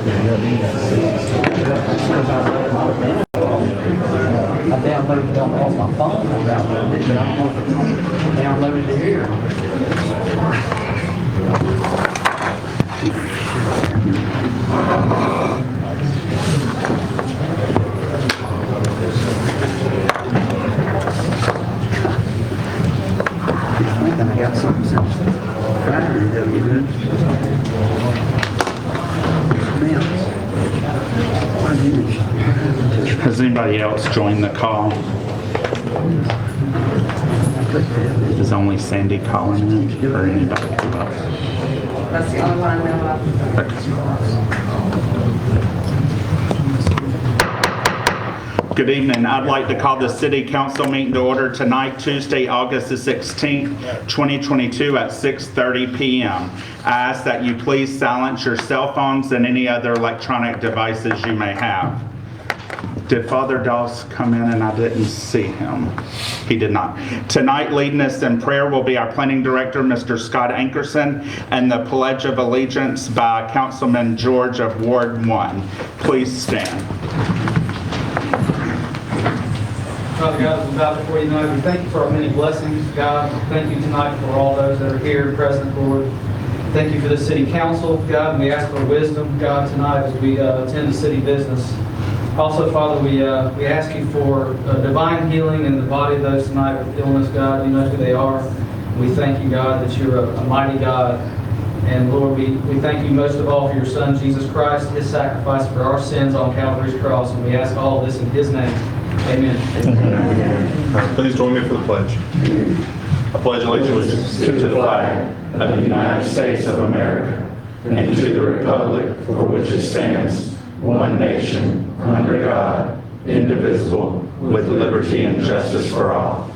I downloaded it on my phone. I downloaded it, but I don't know if I downloaded it here. I think I got something Friday that'll be good. Has anybody else joined the call? Is only Sandy calling in or anybody else? That's the only one I know of. Good evening. I'd like to call the City Council meeting to order tonight, Tuesday, August the 16th, 2022 at 6:30 p.m. I ask that you please silence your cell phones and any other electronic devices you may have. Did Father Doss come in and I didn't see him? He did not. Tonight, leading us in prayer will be our planning director, Mr. Scott Ankerson, and the Pledge of Allegiance by Councilman George of Ward 1. Please stand. Father God, as we bow before you tonight, we thank you for our many blessings, God. Thank you tonight for all those that are here present, Lord. Thank you for the city council, God, and we ask for wisdom, God, tonight as we attend the city business. Also, Father, we ask you for divine healing in the body of those tonight with illness, God. You know who they are. We thank you, God, that you're a mighty God. And Lord, we thank you most of all for your Son, Jesus Christ, his sacrifice for our sins on Calvary's cross. And we ask all of this in his name. Amen. Please join me for the pledge. I pledge allegiance to the flag of the United States of America and to the republic for which it stands, one nation, under God, indivisible, with liberty and justice for all.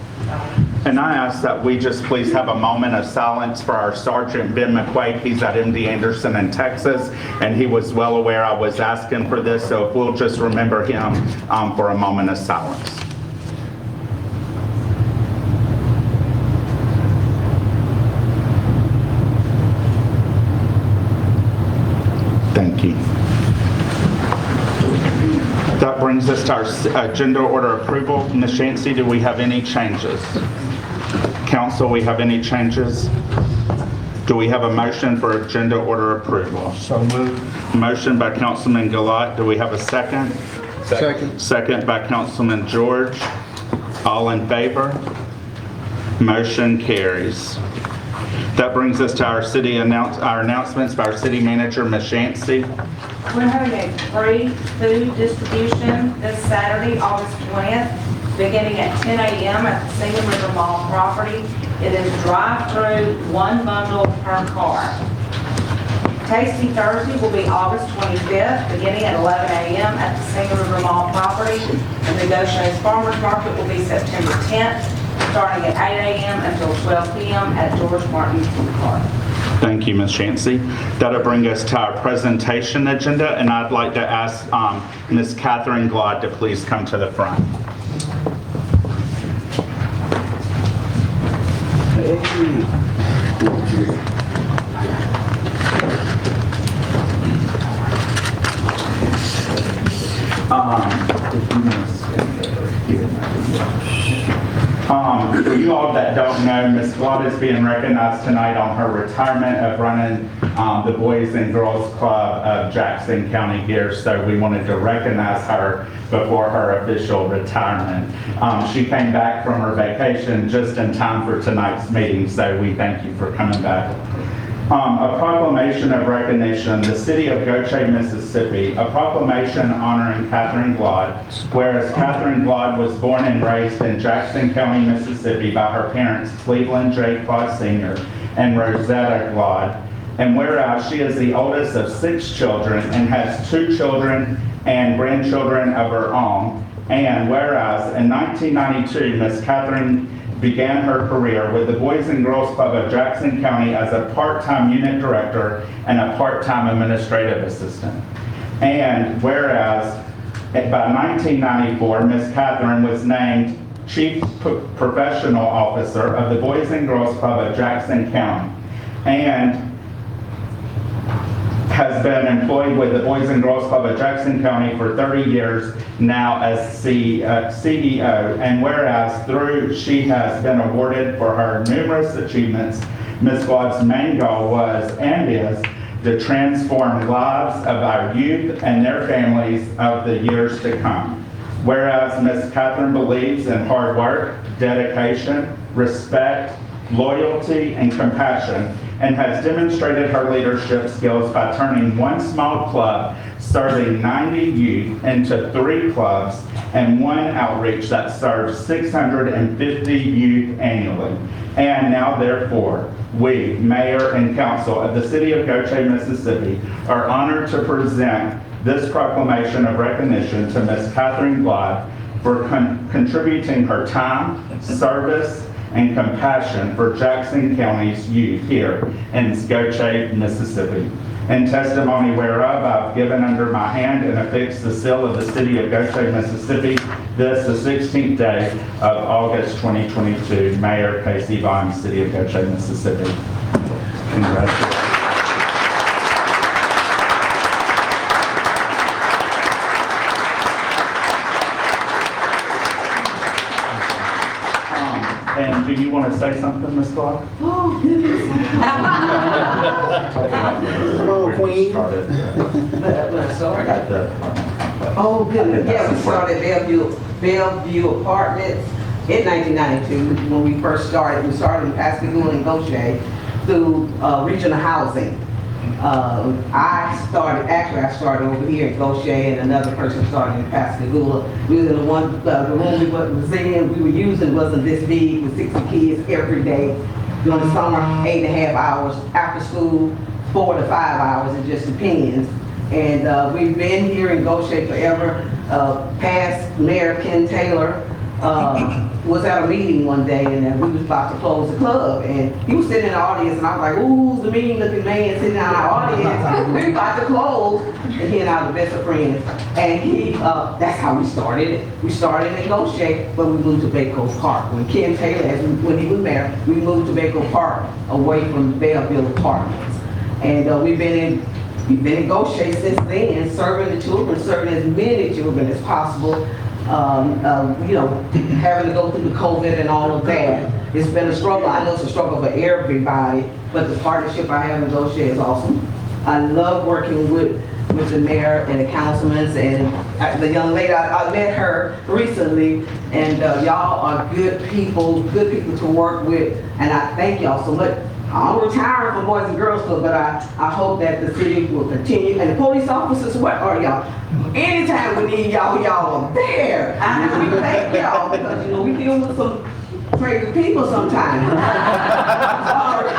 And I ask that we just please have a moment of silence for our Sergeant Ben McQuaid. He's at MD Anderson in Texas, and he was well aware I was asking for this, so if we'll just remember him for a moment of silence. Thank you. That brings us to our agenda order approval. Ms. Yancey, do we have any changes? Council, we have any changes? Do we have a motion for agenda order approval? So moved. Motion by Councilman Glaude. Do we have a second? Second. Second by Councilman George. All in favor? Motion carries. That brings us to our announcements by our city manager, Ms. Yancey. We're having a free food distribution this Saturday, August 20th, beginning at 10 a.m. at the Singing River Mall property. It is drive-through, one bundle per car. Tasty Thursday will be August 25th, beginning at 11 a.m. at the Singing River Mall property. And the Gautier Farmers Market will be September 10th, starting at 8 a.m. until 12 p.m. at George Martin Park. Thank you, Ms. Yancey. That'll bring us to our presentation agenda, and I'd like to ask Ms. Catherine Glaude to please come to the front. For you all that don't know, Ms. Glaude is being recognized tonight on her retirement of running the Boys and Girls Club of Jackson County here, so we wanted to recognize her before her official retirement. She came back from her vacation just in time for tonight's meeting, so we thank you for coming back. A proclamation of recognition, the city of Gautier, Mississippi, a proclamation honoring Catherine Glaude, whereas Catherine Glaude was born and raised in Jackson County, Mississippi by her parents Cleveland J. Claude Sr. and Rosetta Glaude, and whereas she is the oldest of 6 children and has 2 children and grandchildren of her own, and whereas in 1992, Miss Catherine began her career with the Boys and Girls Club of Jackson County as a part-time unit director and a part-time administrative assistant. And whereas by 1994, Miss Catherine was named Chief Professional Officer of the Boys and Girls Club of Jackson County and has has been employed with the Boys and Girls Club of Jackson County for 30 years now as CEO. And whereas she has been awarded for her numerous achievements, Ms. Glaude's main goal was and is to transform lives of our youth and their families of the years to come. Whereas Ms. Catherine believes in hard work, dedication, respect, loyalty, and compassion, and has demonstrated her leadership skills by turning one small club serving 90 youth into 3 clubs and 1 outreach that serves 650 youth annually. And now therefore, we, Mayor and Council of the City of Gautier, Mississippi, are honored to present this proclamation of recognition to Ms. Catherine Glaude for contributing her time, service, and compassion for Jackson County's youth here in Gautier, Mississippi. In testimony whereof I've given under my hand and affixed the seal of the City of Gautier, Mississippi, this the 16th day of August 2022. Mayor Casey Vaughn, City of Gautier, Mississippi. Congratulations. And do you want to say something, Ms. Glaude? Oh, goodness. Hello, Queen. I got the. Oh, goodness. Yeah, we started Bellevue Apartments in 1992 when we first started. We started in Pascagoula and Gautier through regional housing. I started over here in Gautier, and another person started in Pascagoula. We was in the room we were using wasn't this big, with 60 kids every day. During the summer, 8.5 hours. After school, 4 to 5 hours, it just depends. And we've been here in Gautier forever. Past Mayor Ken Taylor was at a meeting one day, and we was about to close the club, and he was sitting in the audience, and I was like, ooh, the mean looking man sitting in our audience. We about to close, and he and I were best of friends. And that's how we started it. We started in Gautier, but we moved to Baco Park. When Ken Taylor, when he was mayor, we moved to Baco Park, away from Bellevue Apartments. And we've been in Gautier since then, serving the children, serving as many children as possible. Having to go through the COVID and all of that. It's been a struggle. I know it's a struggle for everybody, but the partnership I have in Gautier is awesome. I love working with the mayor and the councilmen and the young lady. I met her recently, and y'all are good people to work with, and I thank y'all so much. I'm retiring from Boys and Girls Club, but I hope that the city will continue. And the police officers, what are y'all? Anytime we need y'all are there. And we thank y'all because, we deal with some crazy people sometimes. Sorry.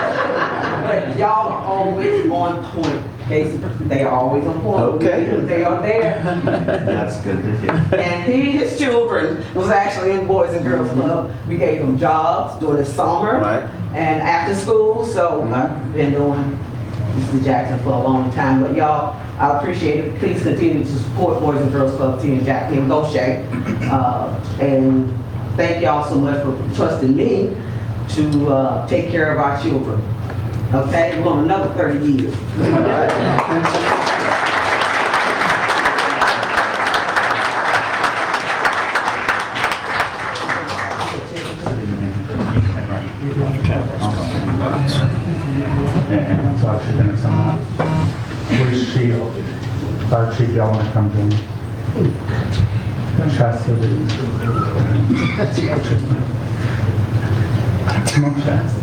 But y'all are always on point. They are always on point. Okay. They are there. That's good to hear. And his children was actually in Boys and Girls Club. We gave them jobs during the summer. Right. And after school, so I've been doing Mr. Jackson for a long time. But y'all, I appreciate it. Please continue to support Boys and Girls Club Team Jackson and Gautier. And thank y'all so much for trusting me to take care of our children. Okay, we're on another 30 years. And so she's gonna come up. Where's Shield? Fire Chief, y'all wanna come to me? Chastity. Come on, Chastity.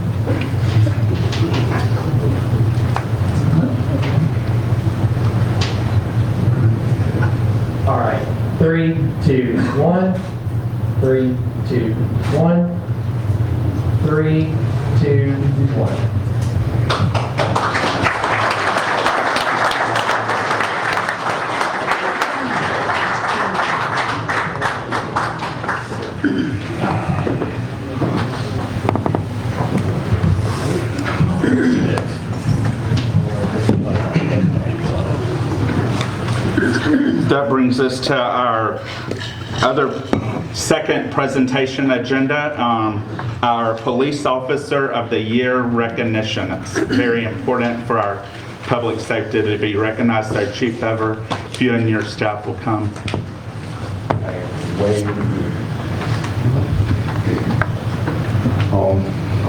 All right, 3, 2, 1. 3, 2, 1. 3, 2, 1. That brings us to our other second presentation agenda, our Police Officer of the Year recognition. It's very important for our public safety to be recognized. So Chief Ever, if you and your staff will come.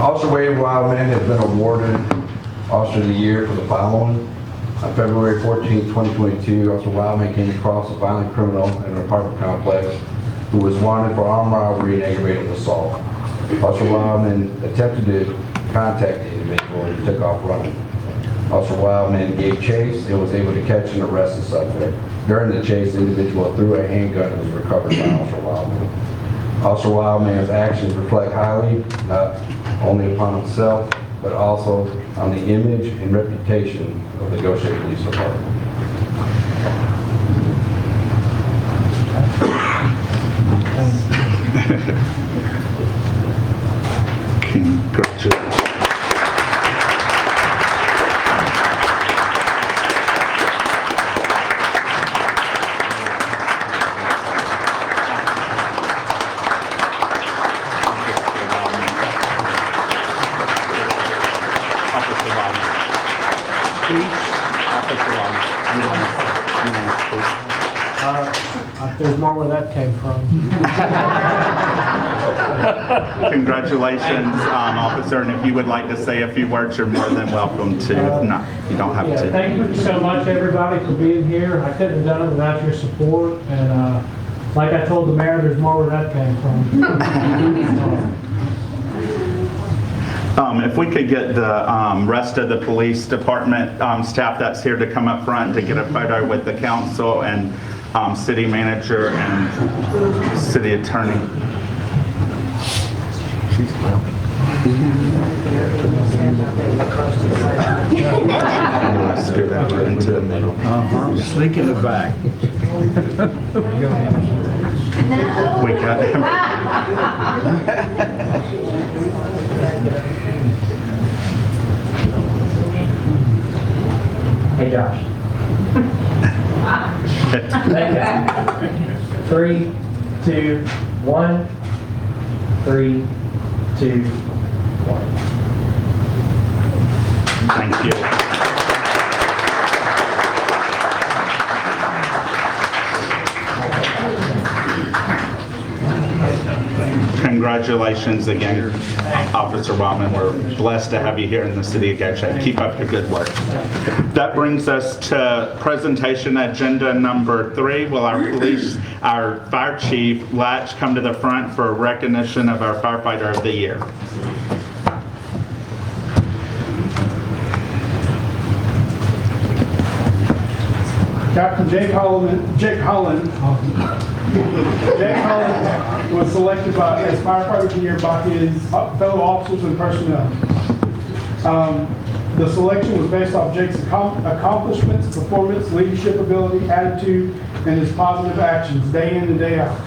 Officer Wade Wildman has been awarded Officer of the Year for the following. On February 14, 2022, Officer Wildman came across a violent criminal in an apartment complex who was wanted for armed robbery and aggravated assault. Officer Wildman attempted to contact the individual and took off running. Officer Wildman gave chase and was able to catch and arrest the suspect. During the chase, the individual threw a handgun and was recovered by Officer Wildman. Officer Wildman's actions reflect highly, not only upon himself, but also on the image and reputation of the Gautier Police Department. Congratulations. There's more where that came from. Congratulations, officer, and if you would like to say a few words, you're more than welcome to. If not, you don't have Yeah, to. thank you so much, everybody, for being here. I couldn't have done it without your support, and like I told the mayor, there's more where that came from. If we could get the rest of the police department staff that's here to come up front to get a photo with the council and city manager and city attorney. Scoot over into the middle. Sneak in the back. We got him. Hey, Josh. Okay. 3, 2, 1. 3, 2, 1. Thank you. Congratulations again, Officer Wildman. We're blessed to have you here in the city of Gautier. Keep up the good work. That brings us to presentation agenda number 3. Will our fire chief, Latch, come to the front for recognition of our firefighter of the year? Captain Jake Holland was selected as firefighter of the year by his fellow officers and personnel. The selection was based off Jake's accomplishments, performance, leadership ability, attitude, and his positive actions day in and day out.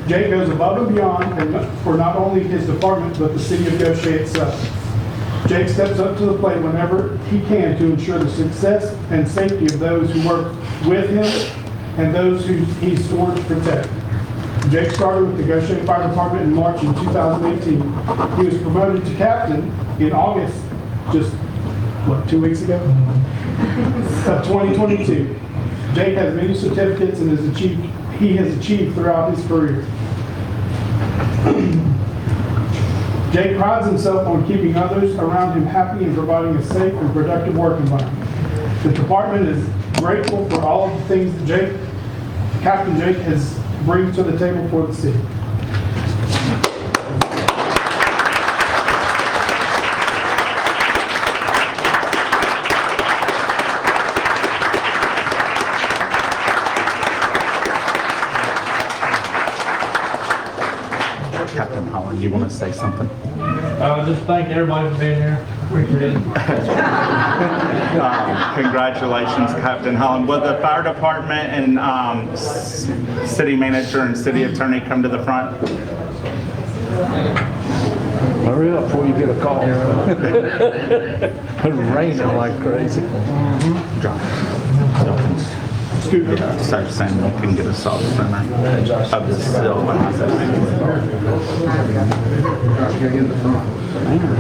Jake goes above and beyond for not only his department, but the city of Gautier itself. Jake steps up to the plate whenever he can to ensure the success and safety of those who work with him and those who he sworn to protect. Jake started with the Gautier Fire Department in March in 2018. He was promoted to captain in August, just, 2 weeks ago? Of 2022. Jake has many certificates and he has achieved throughout his career. Jake prides himself on keeping others around him happy and providing a safe and productive work environment. The department is grateful for all of the things that Captain Jake has brings to the table for the city. Captain Holland, you want to say something? Just thank everybody for being here. Appreciate it. Congratulations, Captain Holland. Will the fire department and city manager and city attorney come to the front? Hurry up before you get a call. It's raining like crazy. Scoot. So Samuel can get us off center of the still.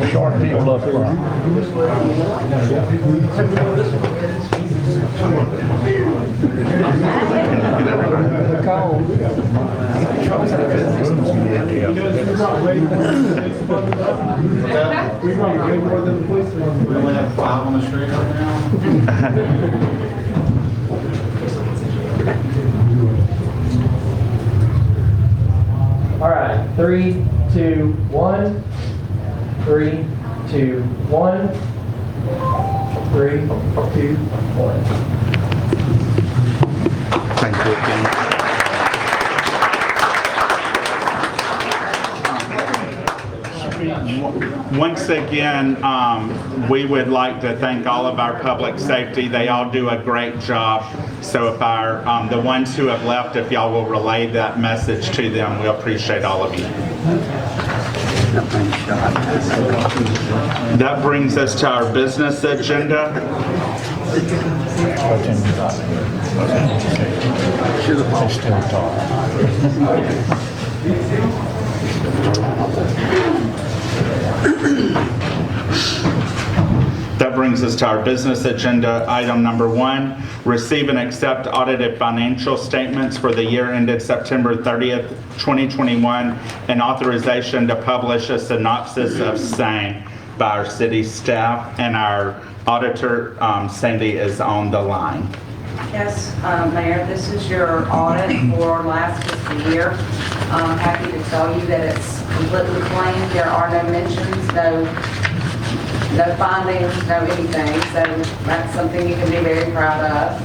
Short people up front. We're going way more than the police. We only have 5 on the street right now. All right, 3, 2, 1. 3, 2, 1. 3, 2, 1. Thank you again. Once again, we would like to thank all of our public safety. They all do a great job. So if our, the ones who have left, if y'all will relay that message to them, we appreciate all of you. That brings us to our business agenda. That brings us to our business agenda. Item number 1, receive and accept audited financial statements for the year ended September 30th, 2021, and authorization to publish a synopsis of same by our city staff. And our auditor, Cindy, is on the line. Yes, Mayor, this is your audit for last fiscal year. I'm happy to tell you that it's completely clean. There are no mentions, no findings, no anything. So that's something you can be very proud of.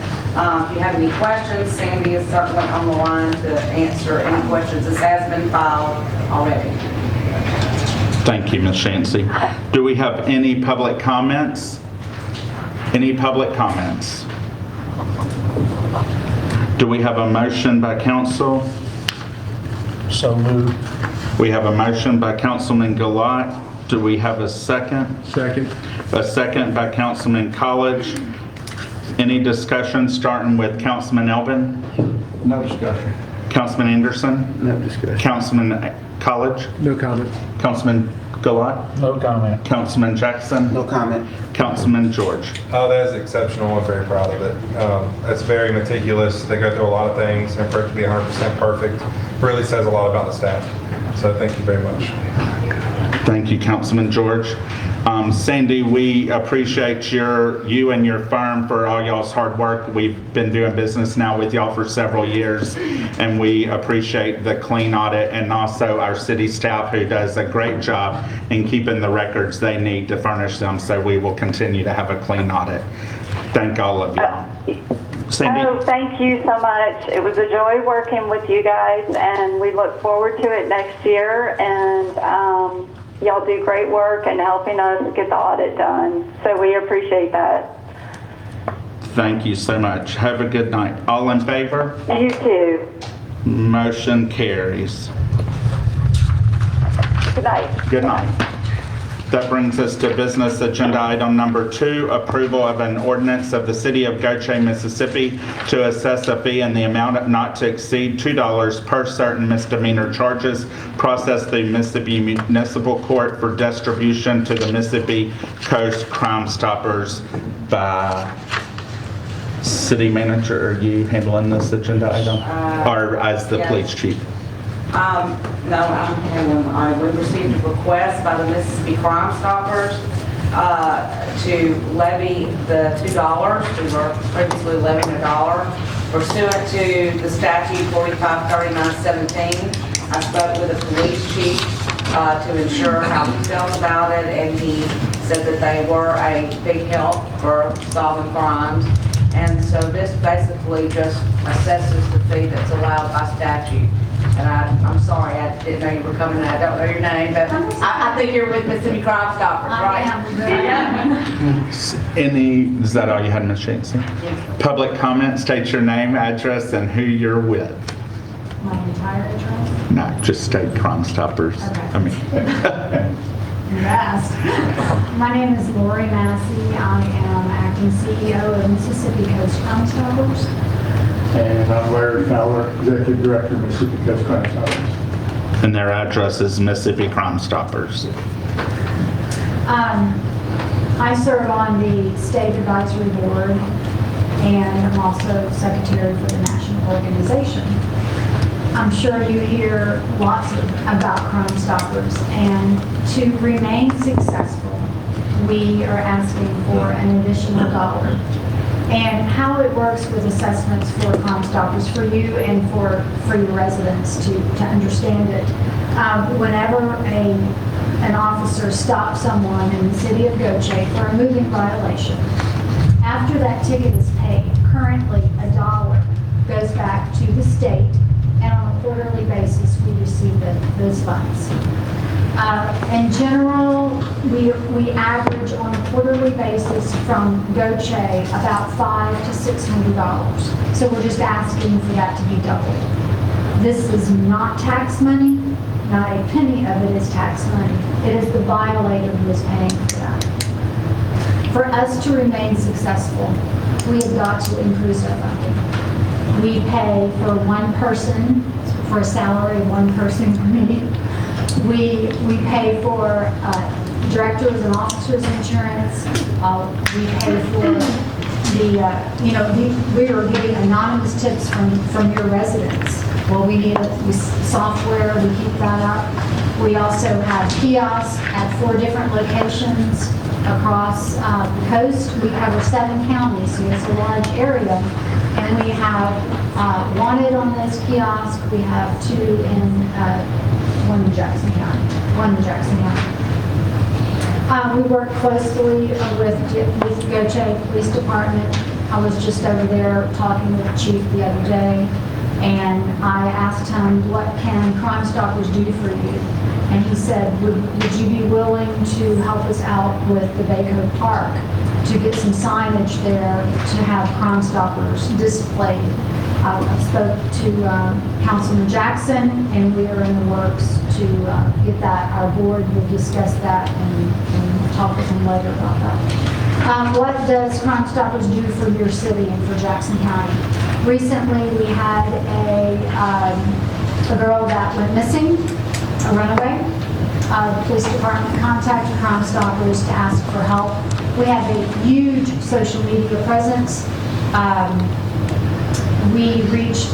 If you have any questions, Sandy is certainly on the line to answer any questions. This has been filed already. Thank you, Ms. Shancy. Do we have any public comments? Any public comments? Do we have a motion by council? So moved. We have a motion by Councilman Glaude. Do we have a second? Second. A second by Councilman College. Any discussion starting with Councilman Elvin? No discussion. Councilman Anderson? No discussion. Councilman College? No comment. Councilman Glaude? No comment. Councilman Jackson? No comment. Councilman George? Oh, that is exceptional. I'm very proud of it. It's very meticulous. They go through a lot of things, and for it to be 100% perfect really says a lot about the staff. So thank you very much. Thank you, Councilman George. Sandy, we appreciate you and your firm for all y'all's hard work. We've been doing business now with y'all for several years, and we appreciate the clean audit, and also our city staff who does a great job in keeping the records they need to furnish them, so we will continue to have a clean audit. Thank all of y'all. Sandy? Oh, thank you so much. It was a joy working with you guys, and we look forward to it next year. And y'all do great work in helping us get the audit done. So we appreciate that. Thank you so much. Have a good night. All in favor? You too. Motion carries. Good night. Good night. That brings us to business agenda item number 2, approval of an ordinance of the City of Gautier, Mississippi to assess a fee in the amount not to exceed $2 per certain misdemeanor charges processed through Mississippi Municipal Court for distribution to the Mississippi Coast Crime Stoppers. By City Manager, are you handling this agenda item? Or as the yes. police chief? No, I'm handling. We received a request by the Mississippi Crime Stoppers to levy the $2. We were previously levying $1 pursuant to the statute 453917. I spoke with the police chief to ensure how he felt about it, and he said that they were a big help for solving crimes. And so this basically just assesses the fee that's allowed by statute. And I'm sorry, I didn't know you were coming in. I don't know your name, but I think you're with Mississippi Crime Stoppers, right? Is that all you had, Ms. Shancy? Yes. Public comment, state your name, address, and who you're with. My entire address? No, just state Crime Stoppers. Okay. I mean, You're asked. My name is Lori Massey. I am acting CEO of Mississippi Coast Crime Stoppers. And I'm Larry Fowler, Executive Director of Mississippi Coast Crime Stoppers. And their address is Mississippi Crime Stoppers. I serve on the State Advisory Board, and I'm also Secretary for the National Organization. I'm sure you hear lots about Crime Stoppers, and to remain successful, we are asking for an additional $1. And how it works with assessments for Crime Stoppers for you and for your residents to understand it. Whenever an officer stops someone in the city of Gautier for a moving violation, after that ticket is paid, currently $1 goes back to the state, and on a quarterly basis, we receive those funds. In general, we average on a quarterly basis from Gautier about $500 to $600. So we're just asking for that to be doubled. This is not tax money. Not a penny of it is tax money. It is the violator who is paying for that. For us to remain successful, we have got to increase our funding. We pay for one person, for a salary of one person per meeting. We pay for directors and officers insurance. We pay for we are getting anonymous tips from your residents. Well, we need software, we keep that up. We also have kiosks at 4 different locations across the coast. We cover 7 counties, so it's a large area. And we have wanted on those kiosks. We have 2 in one in Jackson County. We work closely with Gautier Police Department. I was just over there talking with the chief the other day, and I asked him, what can Crime Stoppers do for you? And he said, would you be willing to help us out with the Baker Park to get some signage there to have Crime Stoppers displayed? I spoke to Councilman Jackson, and we are in the works to get that. Our board will discuss that and talk with him later about that. What does Crime Stoppers do for your city and for Jackson County? Recently, we had a girl that went missing, a runaway. The police department contacted Crime Stoppers to ask for help. We have a huge social media presence. We reached,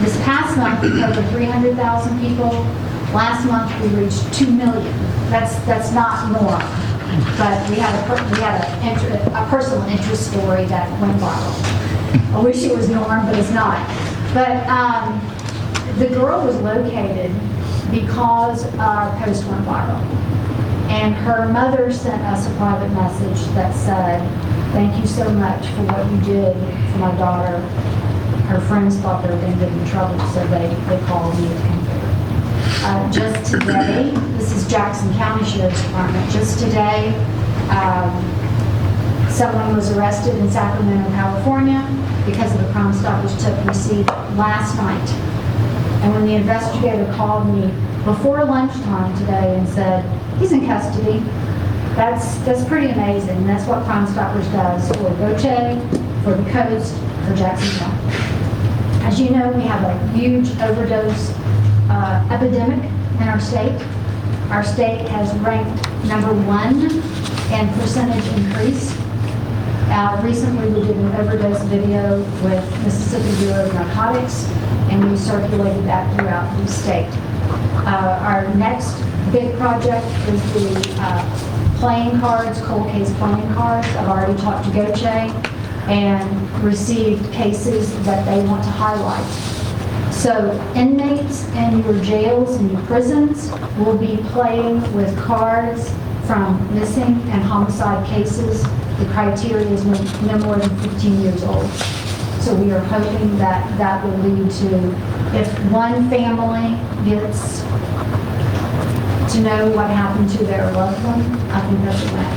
this past month, we covered 300,000 people. Last month, we reached 2 million. That's not normal, but we had a personal interest story that went viral. I wish it was norm, but it's not. But the girl was located because our post went viral. And her mother sent us a private message that said, thank you so much for what you did for my daughter. Her friends thought they were going to get in trouble, so they called me to come here. Just today, this is Jackson County Sheriff's Department, just today, someone was arrested in Sacramento, California because of the Crime Stoppers tip received last night. And when the investigator called me before lunchtime today and said, he's in custody, that's pretty amazing. That's what Crime Stoppers does for Gautier, for the coast, for Jackson County. As you know, we have a huge overdose epidemic in our state. Our state has ranked #1 in percentage increase. Recently, we did an overdose video with Mississippi Bureau of Narcotics, and we circulated that throughout the state. Our next big project is the playing cards, cold case playing cards. I've already talked to Gautier and received cases that they want to highlight. So inmates in your jails and your prisons will be playing with cards from missing and homicide cases. The criteria is no more than 15 years old. So we are hoping that that will lead to, if one family gets to know what happened to their loved one, I think that's a win.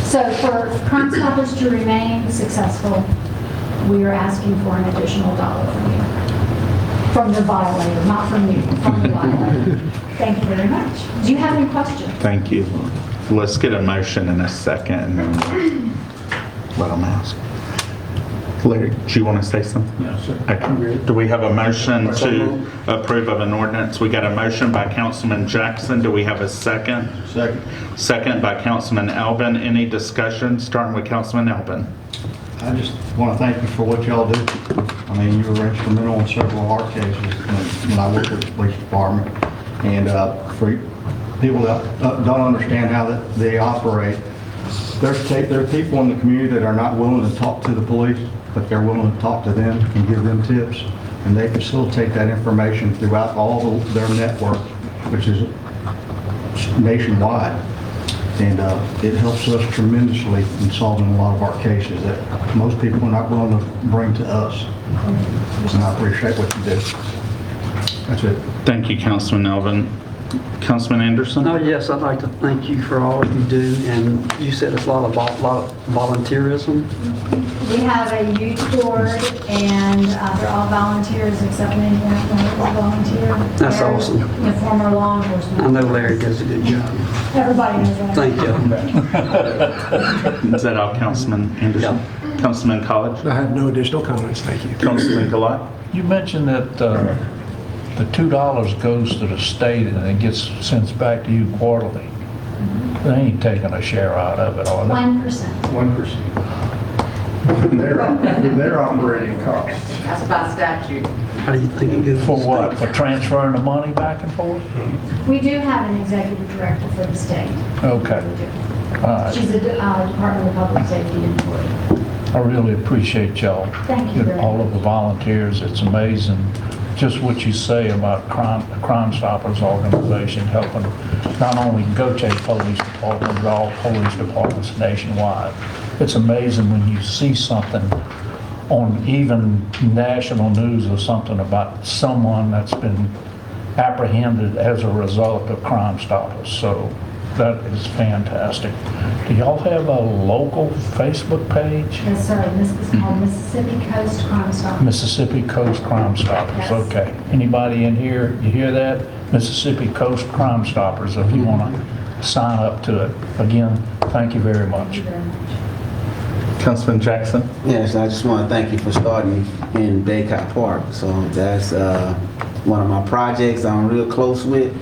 So for Crime Stoppers to remain successful, we are asking for an additional $1 from you. From the violator, not from you, from the violator. Thank you very much. Do you have any questions? Thank you. Let's get a motion in a second and then let them ask. Larry, do you want to say something? No, sir. Okay. Do we have a motion to approve of an ordinance? We got a motion by Councilman Jackson. Do we have a second? Second. Second by Councilman Elbin. Any discussion? Starting with Councilman Elbin. I just want to thank you for what y'all do. I mean, you were instrumental in several of our cases when I worked at the police department. And for people that don't understand how they operate, there are people in the community that are not willing to talk to the police, but they're willing to talk to them and give them tips. And they facilitate that information throughout all their network, which is nationwide. And it helps us tremendously in solving a lot of our cases that most people are not willing to bring to us. And I appreciate what you do. That's it. Thank you, Councilman Elvin. Councilman Anderson? Oh, yes, I'd like to thank you for all you do, and you said it's a lot of volunteerism. We have a youth board, and they're all volunteers except me, one volunteer. That's Larry, awesome. The former law enforcement. I know Larry does a good job. Everybody knows that. Thank you. Is that all, Councilman Anderson? Yeah. Councilman College? I have no additional comments, thank you. Councilman Gilat? You mentioned that the $2 goes to the state and it gets sent back to you quarterly. They ain't taking a share out of it, are they? 1%. 1%. Their operating costs. That's by statute. How do you think it goes? For what? For transferring the money back and forth? We do have an executive director for the state. Okay. All right. She's a Department of Public Safety employee. I really appreciate y'all. Thank you very All of the volunteers. It's amazing just what you say about the Crime Stoppers organization helping not only Gautier Police Department, but all police departments nationwide. It's amazing when you see something on even national news or something about someone that's been apprehended as a result of Crime Stoppers. So that is fantastic. Do y'all have a local Facebook page? Yes, sir. This is called Mississippi Coast Crime Stoppers. Mississippi Coast Crime Stoppers, Yes. okay. Anybody in here, you hear that? Mississippi Coast Crime Stoppers, if you want to sign up to it. Again, thank you very much. Thank you very much. Councilman Jackson? Yes, I just want to thank you for starting in Baycott Park. So that's one of my projects I'm real close with,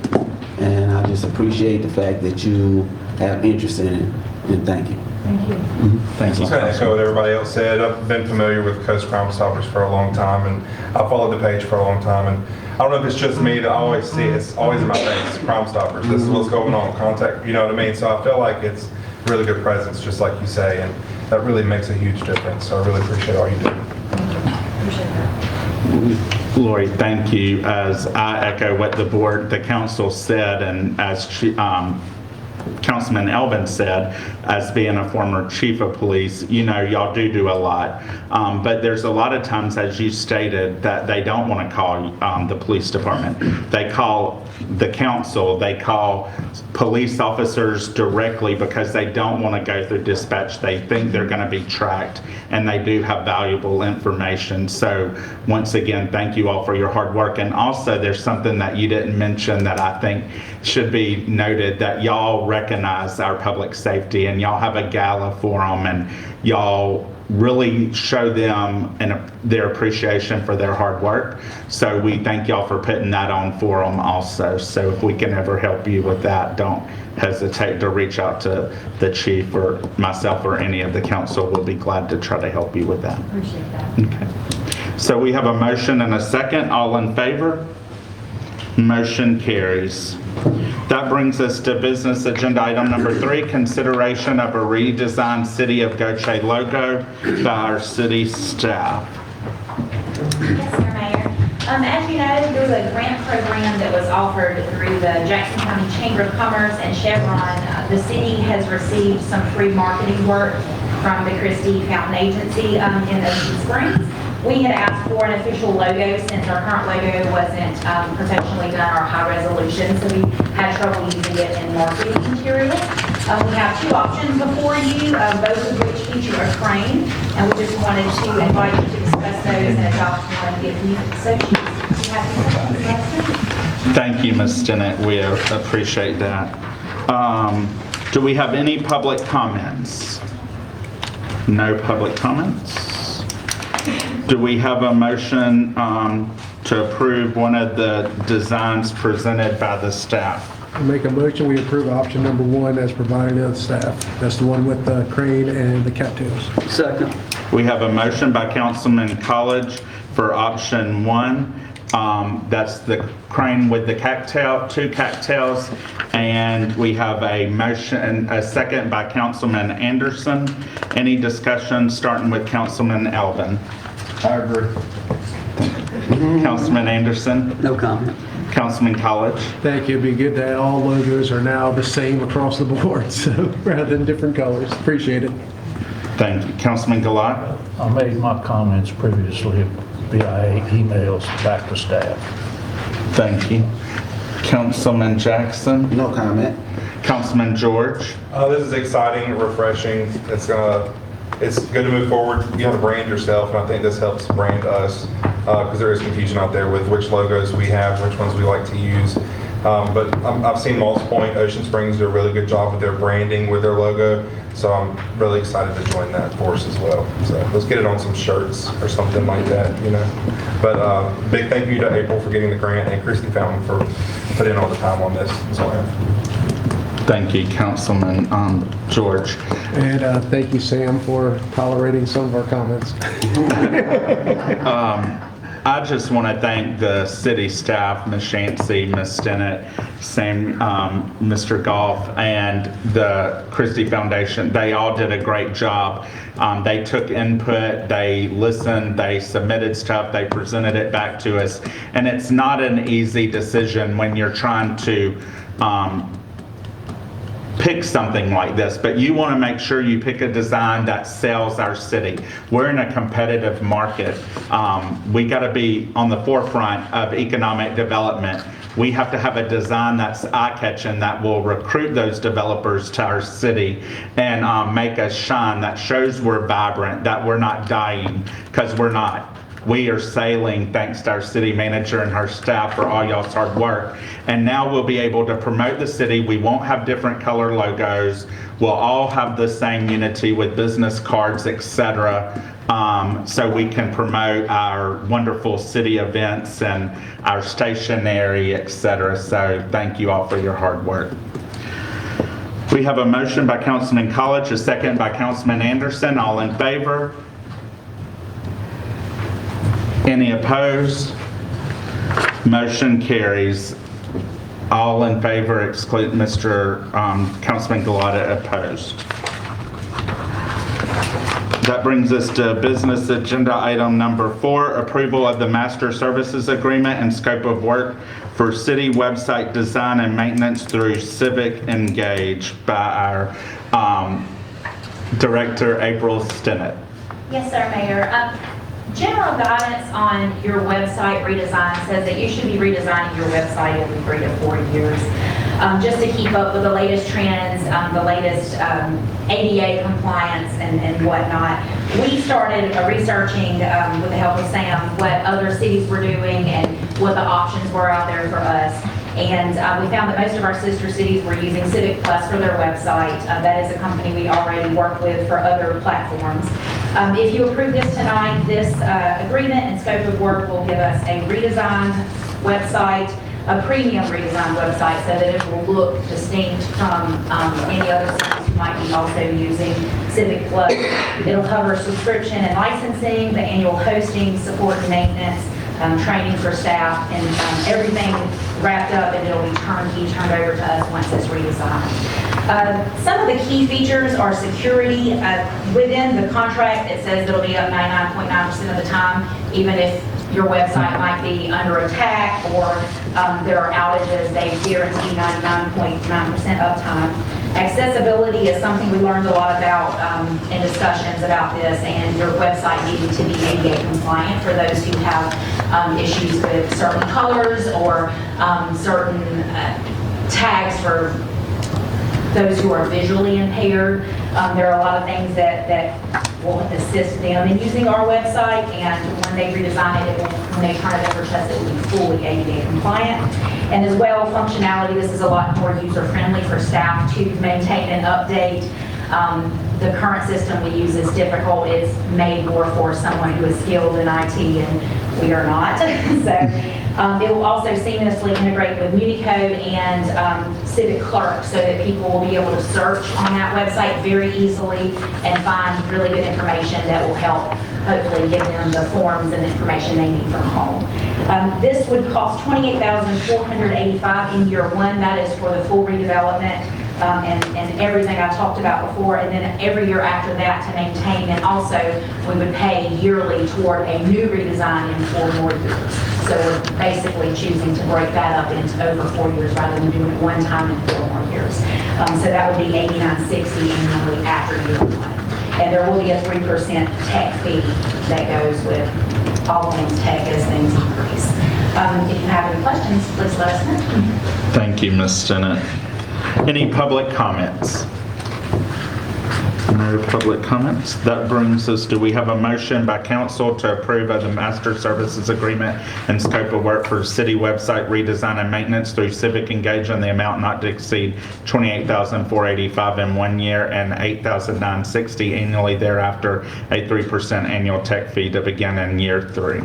and I just appreciate the fact that you have interest in it, and thank you. Thank you. Thank you. Just to echo what everybody else said, I've been familiar with Coast Crime Stoppers for a long time, and I followed the page for a long time, and I don't know if it's just me that I always see it's always in my face, Crime Stoppers, this is what's going on, contact, you know what I mean? So I feel like it's really good presence, just like you say, and that really makes a huge difference, so I really appreciate all you do. Appreciate that. Lori, thank you. As I echo what the council said, and as Councilman Elvin said, as being a former chief of police, you know, y'all do a lot. But there's a lot of times, as you stated, that they don't want to call the police department. They call the council, they call police officers directly because they don't want to go through dispatch. They think they're going to be tracked, and they do have valuable information. So once again, thank you all for your hard work. And also, there's something that you didn't mention that I think should be noted, that y'all recognize our public safety, and y'all have a gala for them, and y'all really show them their appreciation for their hard work. So we thank y'all for putting that on for them also. So if we can ever help you with that, don't hesitate to reach out to the chief or myself or any of the council. We'll be glad to try to help you with that. Appreciate that. Okay. So we have a motion and a second. All in favor? Motion carries. That brings us to business agenda item number 3, consideration of a redesigned City of Gautier logo by our city staff. Yes, sir, Mayor. As you know, there was a grant program that was offered through the Jackson County Chamber of Commerce and Chevron. The city has received some free marketing work from the Christie Fountain Agency in Ocean Springs. We had asked for an official logo since our current logo wasn't professionally done or high resolution, so we had trouble using it in marketing material. We have 2 options before you, both of which feature a crane, and we just wanted to invite you to discuss those and adopt one if you so choose. Thank you, Ms. Stinnett. We appreciate that. Do we have any public comments? No public comments? Do we have a motion to approve one of the designs presented by the staff? I make a motion, we approve option number 1 as provided to the staff. That's the one with the crane and the cattails. Second. We have a motion by Councilman College for option 1. That's the crane with the cattail, 2 cattails. And we have a motion, a second by Councilman Anderson. Any discussion, starting with Councilman Elvin? I agree. Councilman Anderson? No comment. Councilman College? Thank you. It'd be good that all logos are now the same across the board, so rather than different colors. Appreciate it. Thank you. Councilman Glaude? I made my comments previously via emails back to staff. Thank you. Councilman Jackson? No comment. Councilman George? This is exciting, refreshing. It's good to move forward. You have to brand yourself, and I think this helps brand us because there is confusion out there with which logos we have, which ones we like to use. But I've seen Moss Point, Ocean Springs do a really good job with their branding with their logo. So I'm really excited to join that force as well. So let's get it on some shirts or something like that, you know. But big thank you to April for getting the grant and Christy Fountain for putting in all the time on this. That's all I have. Thank you, Councilman George. And thank you, Sam, for tolerating some of our comments. I just want to thank the city staff, Ms. Shancy, Ms. Stennett, Sam, Mr. Goff, and the Christie Foundation. They all did a great job. They took input, they listened, they submitted stuff, they presented it back to us. And it's not an easy decision when you're trying to pick something like this, but you want to make sure you pick a design that sells our city. We're in a competitive market. We got to be on the forefront of economic development. We have to have a design that's eye-catching, that will recruit those developers to our city and make us shine, that shows we're vibrant, that we're not dying, because we're not. We are sailing thanks to our city manager and her staff for all y'all's hard work. And now we'll be able to promote the city. We won't have different color logos. We'll all have the same unity with business cards, etc. So we can promote our wonderful city events and our stationery, etc. So thank you all for your hard work. We have a motion by Councilman College, a second by Councilman Anderson. All in favor? Any opposed? Motion carries. All in favor, exclude Mr. Councilman Glaude opposed. That brings us to business agenda item number 4, approval of the master services agreement and scope of work for city website design and maintenance through Civic Engage by our Director April Stennett. Yes, sir, Mayor. General guidance on your website redesign says that you should be redesigning your website every 3 to 4 years, just to keep up with the latest trends, the latest ADA compliance and whatnot. We started researching with the help of Sam what other cities were doing and what the options were out there for us. And we found that most of our sister cities were using Civic Plus for their website. That is a company we already work with for other platforms. If you approve this tonight, this agreement and scope of work will give us a redesigned website, a premium redesigned website, so that it will look distinct from any other cities who might be also using Civic Plus. It'll cover subscription and licensing, the annual hosting, support and maintenance, training for staff, and everything wrapped up, and it'll be turned over to us once it's redesigned. Some of the key features are security. Within the contract, it says it'll be up 99.9% of the time, even if your website might be under attack or there are outages, they guarantee 99.9% uptime. Accessibility is something we learned a lot about in discussions about this, and your website needing to be ADA compliant for those who have issues with certain colors or certain tags for those who are visually impaired. There are a lot of things that will assist them in using our website, and when they redesign it, when they turn it over to us, it will be fully ADA compliant. And as well, functionality, this is a lot more user-friendly for staff to maintain and update the current system we use is difficult. It's made more for someone who is skilled in IT, and we are not. So it will also seamlessly integrate with MuniCode and Civic Clerk so that people will be able to search on that website very easily and find really good information that will help hopefully give them the forms and information they need from home. This would cost $28,485 in year one. That is for the full redevelopment and everything I talked about before, and then every year after that to maintain, and also we would pay yearly toward a new redesign in 4 more years. So we're basically choosing to break that up into over 4 years rather than doing it one time in 4 more years. So that would be $89.60 annually after year one. And there will be a 3% tech fee that goes with all things tech as things increase. If you have any questions, please let us know. Thank you, Ms. Stinnett. Any public comments? No public comments. That brings us, do we have a motion by council to approve of the master services agreement and scope of work for city website redesign and maintenance through Civic Engage in the amount not to exceed $28,485 in 1 year and $8,960 annually thereafter, a 3% annual tech fee to begin in year 3.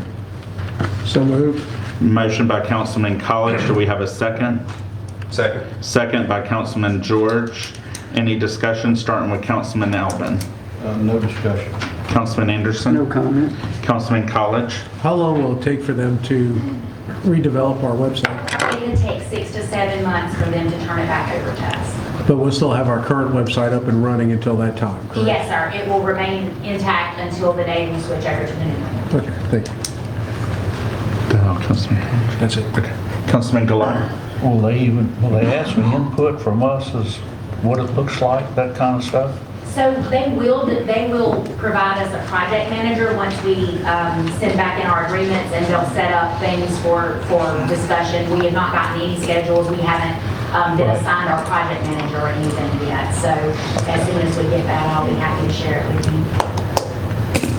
So moved. Motion by Councilman College. Do we have a second? Second. Second by Councilman George. Any discussion, starting with Councilman Albin? No discussion. Councilman Anderson? No comment. Councilman College? How long will it take for them to redevelop our website? It would take 6 to 7 months for them to turn it back over to us. But we'll still have our current website up and running until that time, correct? Yes, sir. It will remain intact until the day we switch over to the new one. Okay, thank you. Councilman College. That's it. Okay. Councilman Glaude? Will they ask for input from us as what it looks like, that kind of stuff? So they will provide us a project manager once we send back in our agreements, and they'll set up things for discussion. We have not gotten any schedules. We haven't been assigned our project manager or anything yet. So as soon as we get that, I'll be happy to share it with you.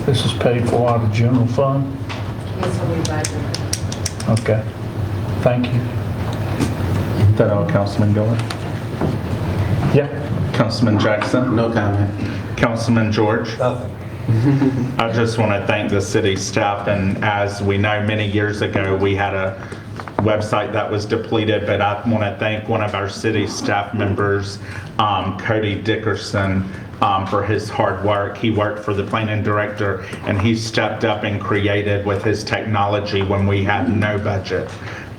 This is paid for out of general fund? This will be budgeted. Okay, thank you. Is that all, Councilman Gillard? Yeah. Councilman Jackson? No comment. Councilman George? Nothing. I just want to thank the city staff, and as we know, many years ago, we had a website that was depleted, but I want to thank one of our city staff members, Cody Dickerson, for his hard work. He worked for the planning director, and he stepped up and created with his technology when we had no budget.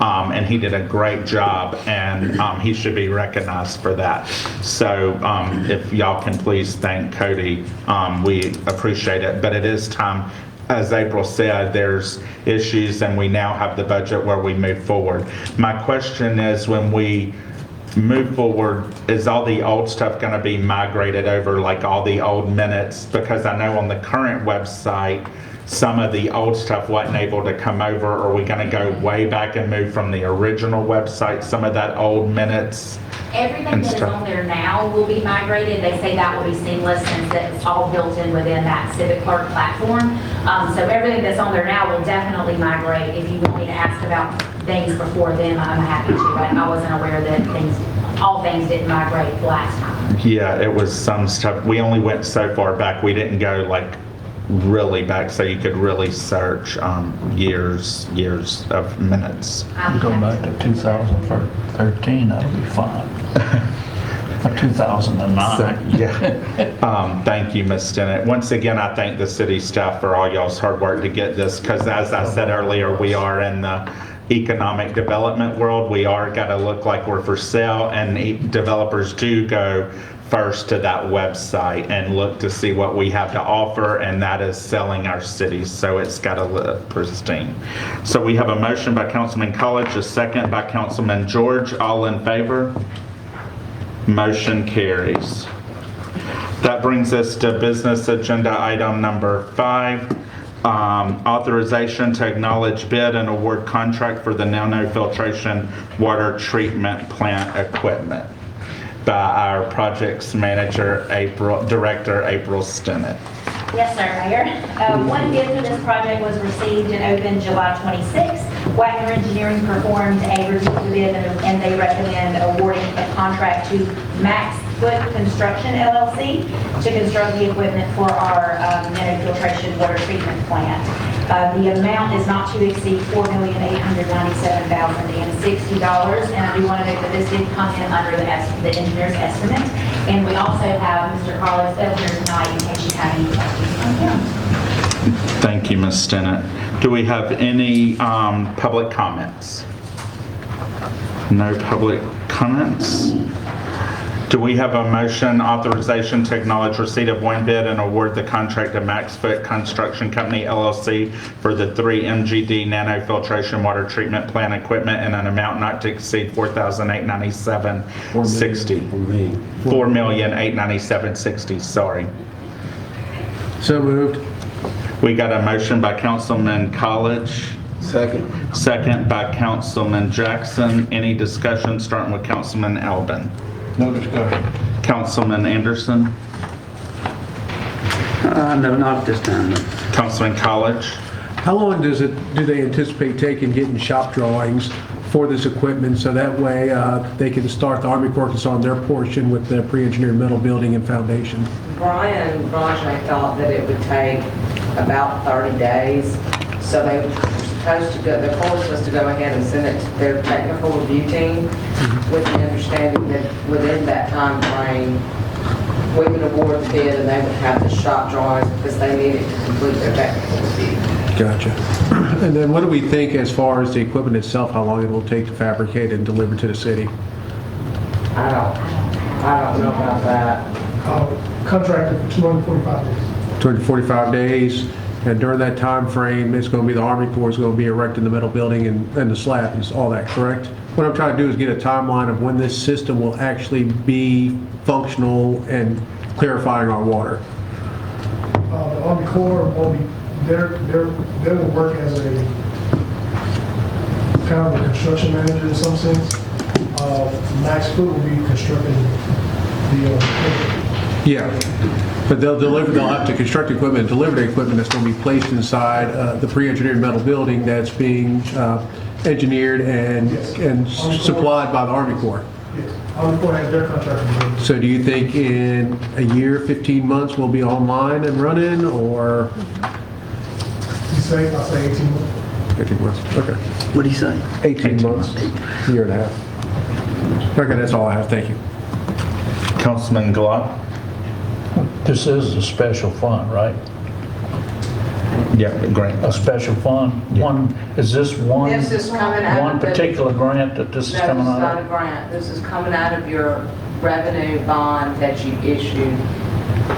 And he did a great job, and he should be recognized for that. So if y'all can please thank Cody, we appreciate it. But it is time, as April said, there's issues, and we now have the budget where we move forward. My question is, when we move forward, is all the old stuff going to be migrated over, like all the old minutes? Because I know on the current website, some of the old stuff wasn't able to come over. Are we going to go way back and move from the original website, some of that old minutes? Everything that is on there now will be migrated. They say that will be seamless since it's all built in within that Civic Clerk platform. So everything that's on there now will definitely migrate. If you want me to ask about things before then, I'm happy to. I wasn't aware that all things didn't migrate last time. Yeah, it was some stuff. We only went so far back. We didn't go like really back, so you could really search years of minutes. Go back to 2013, that'll be fine. Or 2009. So, yeah. Thank you, Ms. Stinnett. Once again, I thank the city staff for all y'all's hard work to get this, because as I said earlier, we are in the economic development world. We are got to look like we're for sale, and developers do go first to that website and look to see what we have to offer, and that is selling our cities, so it's got to look pristine. So we have a motion by Councilman College, a second by Councilman George. All in favor? Motion carries. That brings us to business agenda item number 5, authorization to acknowledge bid and award contract for the nanofiltration water treatment plant equipment by our projects manager, Director April Stinnett. Yes, sir, Mayor. One bid for this project was received and opened July 26th. Wagner Engineering performed a review of the bid, and they recommend awarding a contract to Max Foot Construction LLC to construct the equipment for our nanofiltration water treatment plant. The amount is not to exceed $4,897,060, and I do want to note that this did come in under the engineer's estimate. And we also have Mr. Carlos Elder tonight in case you have any questions on him. Thank you, Ms. Stennett. Do we have any public comments? No public comments? Do we have a motion authorization to acknowledge receipt of one bid and award the contract to Max Foot Construction Company LLC for the 3 MGD nanofiltration water treatment plant equipment in an amount not to exceed $4,897.60. $4,897.60, sorry. So moved. We got a motion by Councilman College. Second. Second by Councilman Jackson. Any discussion starting with Councilman Albin? No discussion. Councilman Anderson? No, not at this time. No. Councilman College? How long do they anticipate taking getting shop drawings for this equipment so that way they can start the Army Corps on their portion with the pre-engineered metal building and foundation? Brian Bronche thought that it would take about 30 days. So they were supposed to go, the Corps was supposed to go ahead and send it to their technical review team with the understanding that within that time frame, we would award the bid and they would have the shop drawings because they needed to complete their technical review. Gotcha. And then what do we think as far as the equipment itself, how long it will take to fabricate and deliver to the city? I don't know about that. Contracted for 245 days. 245 days. And during that time frame, it's going to be the Army Corps is going to be erecting the metal building and the slab and all that, correct? What I'm trying to do is get a timeline of when this system will actually be functional and clarifying our water. The Army Corps will be, they will work as a kind of a construction manager in some sense. Max Foot will be constructing the Yeah, but they'll have to construct equipment, deliver the equipment that's going to be placed inside the pre-engineered metal building that's being engineered and supplied by the Army Corps. Yes, Army Corps has their contract. So do you think in a year, 15 months, we'll be online and running, or? You say, I'll say 18 months. 15 months, okay. What do you say? 18 months, year and a half. Okay, that's all I have, thank you. Councilman Glaude? This is a special fund, right? Yeah, grant. A special fund? One, is this one? This is coming out One of the- particular grant that this is No, coming this is out not a of? grant. This is coming out of your revenue bond that you issued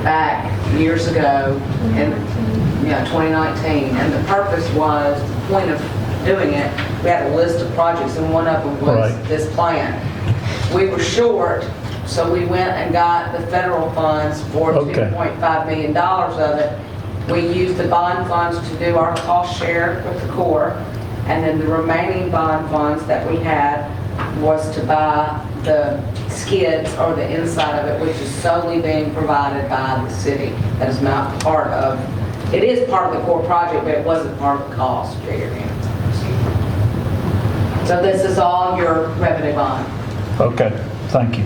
back years ago in 2019. And the purpose was, the point of doing it, we had a list of projects and one of them was Right. this plan. We were short, so we went and got the federal funds for Okay. $2.5 million of it. We used the bond funds to do our cost share with the Corps, and then the remaining bond funds that we had was to buy the skids or the inside of it, which is solely being provided by the city. That is not part of, it is part of the core project, but it wasn't part of the cost figured in. So this is all your revenue bond. Okay, thank you.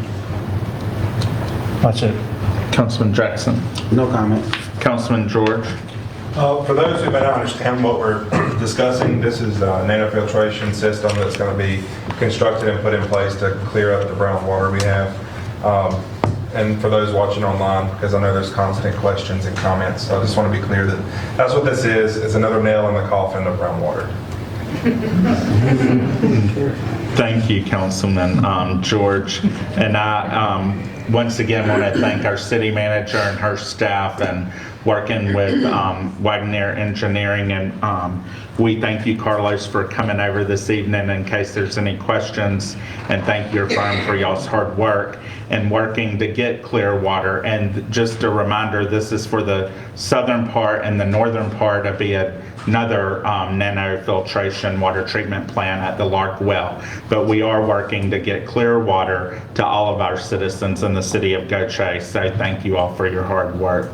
That's it. Councilman Jackson? No comment. Councilman George? For those who may not understand what we're discussing, this is a nanofiltration system that's going to be constructed and put in place to clear up the brown water we have. And for those watching online, because I know there's constant questions and comments, so I just want to be clear that that's what this is. It's another nail in the coffin of brown water. Thank you, Councilman George. And I once again want to thank our city manager and her staff and working with Wagner Engineering. And we thank you, Carlos, for coming over this evening in case there's any questions. And thank your firm for y'all's hard work and working to get clear water. And just a reminder, this is for the southern part, and the northern part will be another nanofiltration water treatment plant at the Lark Well. But we are working to get clear water to all of our citizens in the city of Gautier. So thank you all for your hard work.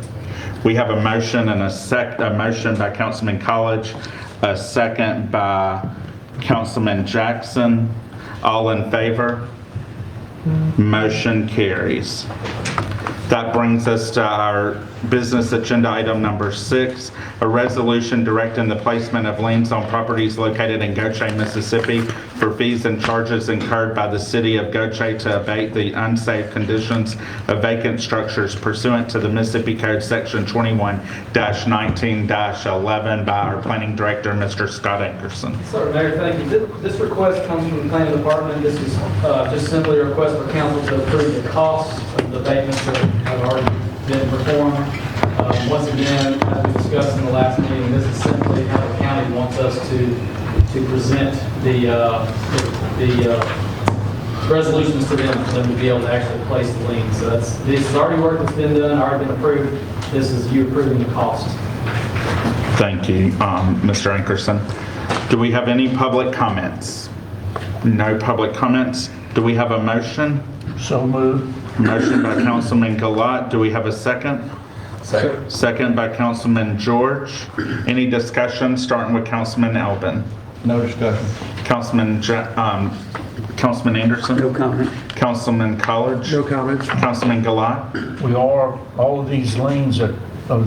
We have a motion and a motion by Councilman College, a second by Councilman Jackson. All in favor? Motion carries. That brings us to our business agenda item number 6, a resolution directing the placement of liens on properties located in Gautier, Mississippi for fees and charges incurred by the city of Gautier to abate the unsafe conditions of vacant structures pursuant to the Mississippi Code Section 21-19-11 by our planning director, Mr. Scott Ankerson. Sir, Mayor, thank you. This request comes from the planning department. This is just simply a request for council to approve the costs of the abatements that have already been performed. Once again, as we discussed in the last meeting, this is simply how the county wants us to present the resolutions to them, for them to be able to actually place the lien. So this is already work that's been done, already been approved. This is you approving the cost. Thank you, Mr. Ankerson. Do we have any public comments? No public comments. Do we have a motion? So moved. Motion by Councilman Glaude. Do we have a second? Second. Second by Councilman George. Any discussion, starting with Councilman Elbin? No discussion. Councilman Anderson? No comment. Councilman College? No comments. Councilman Glaude? All of these liens of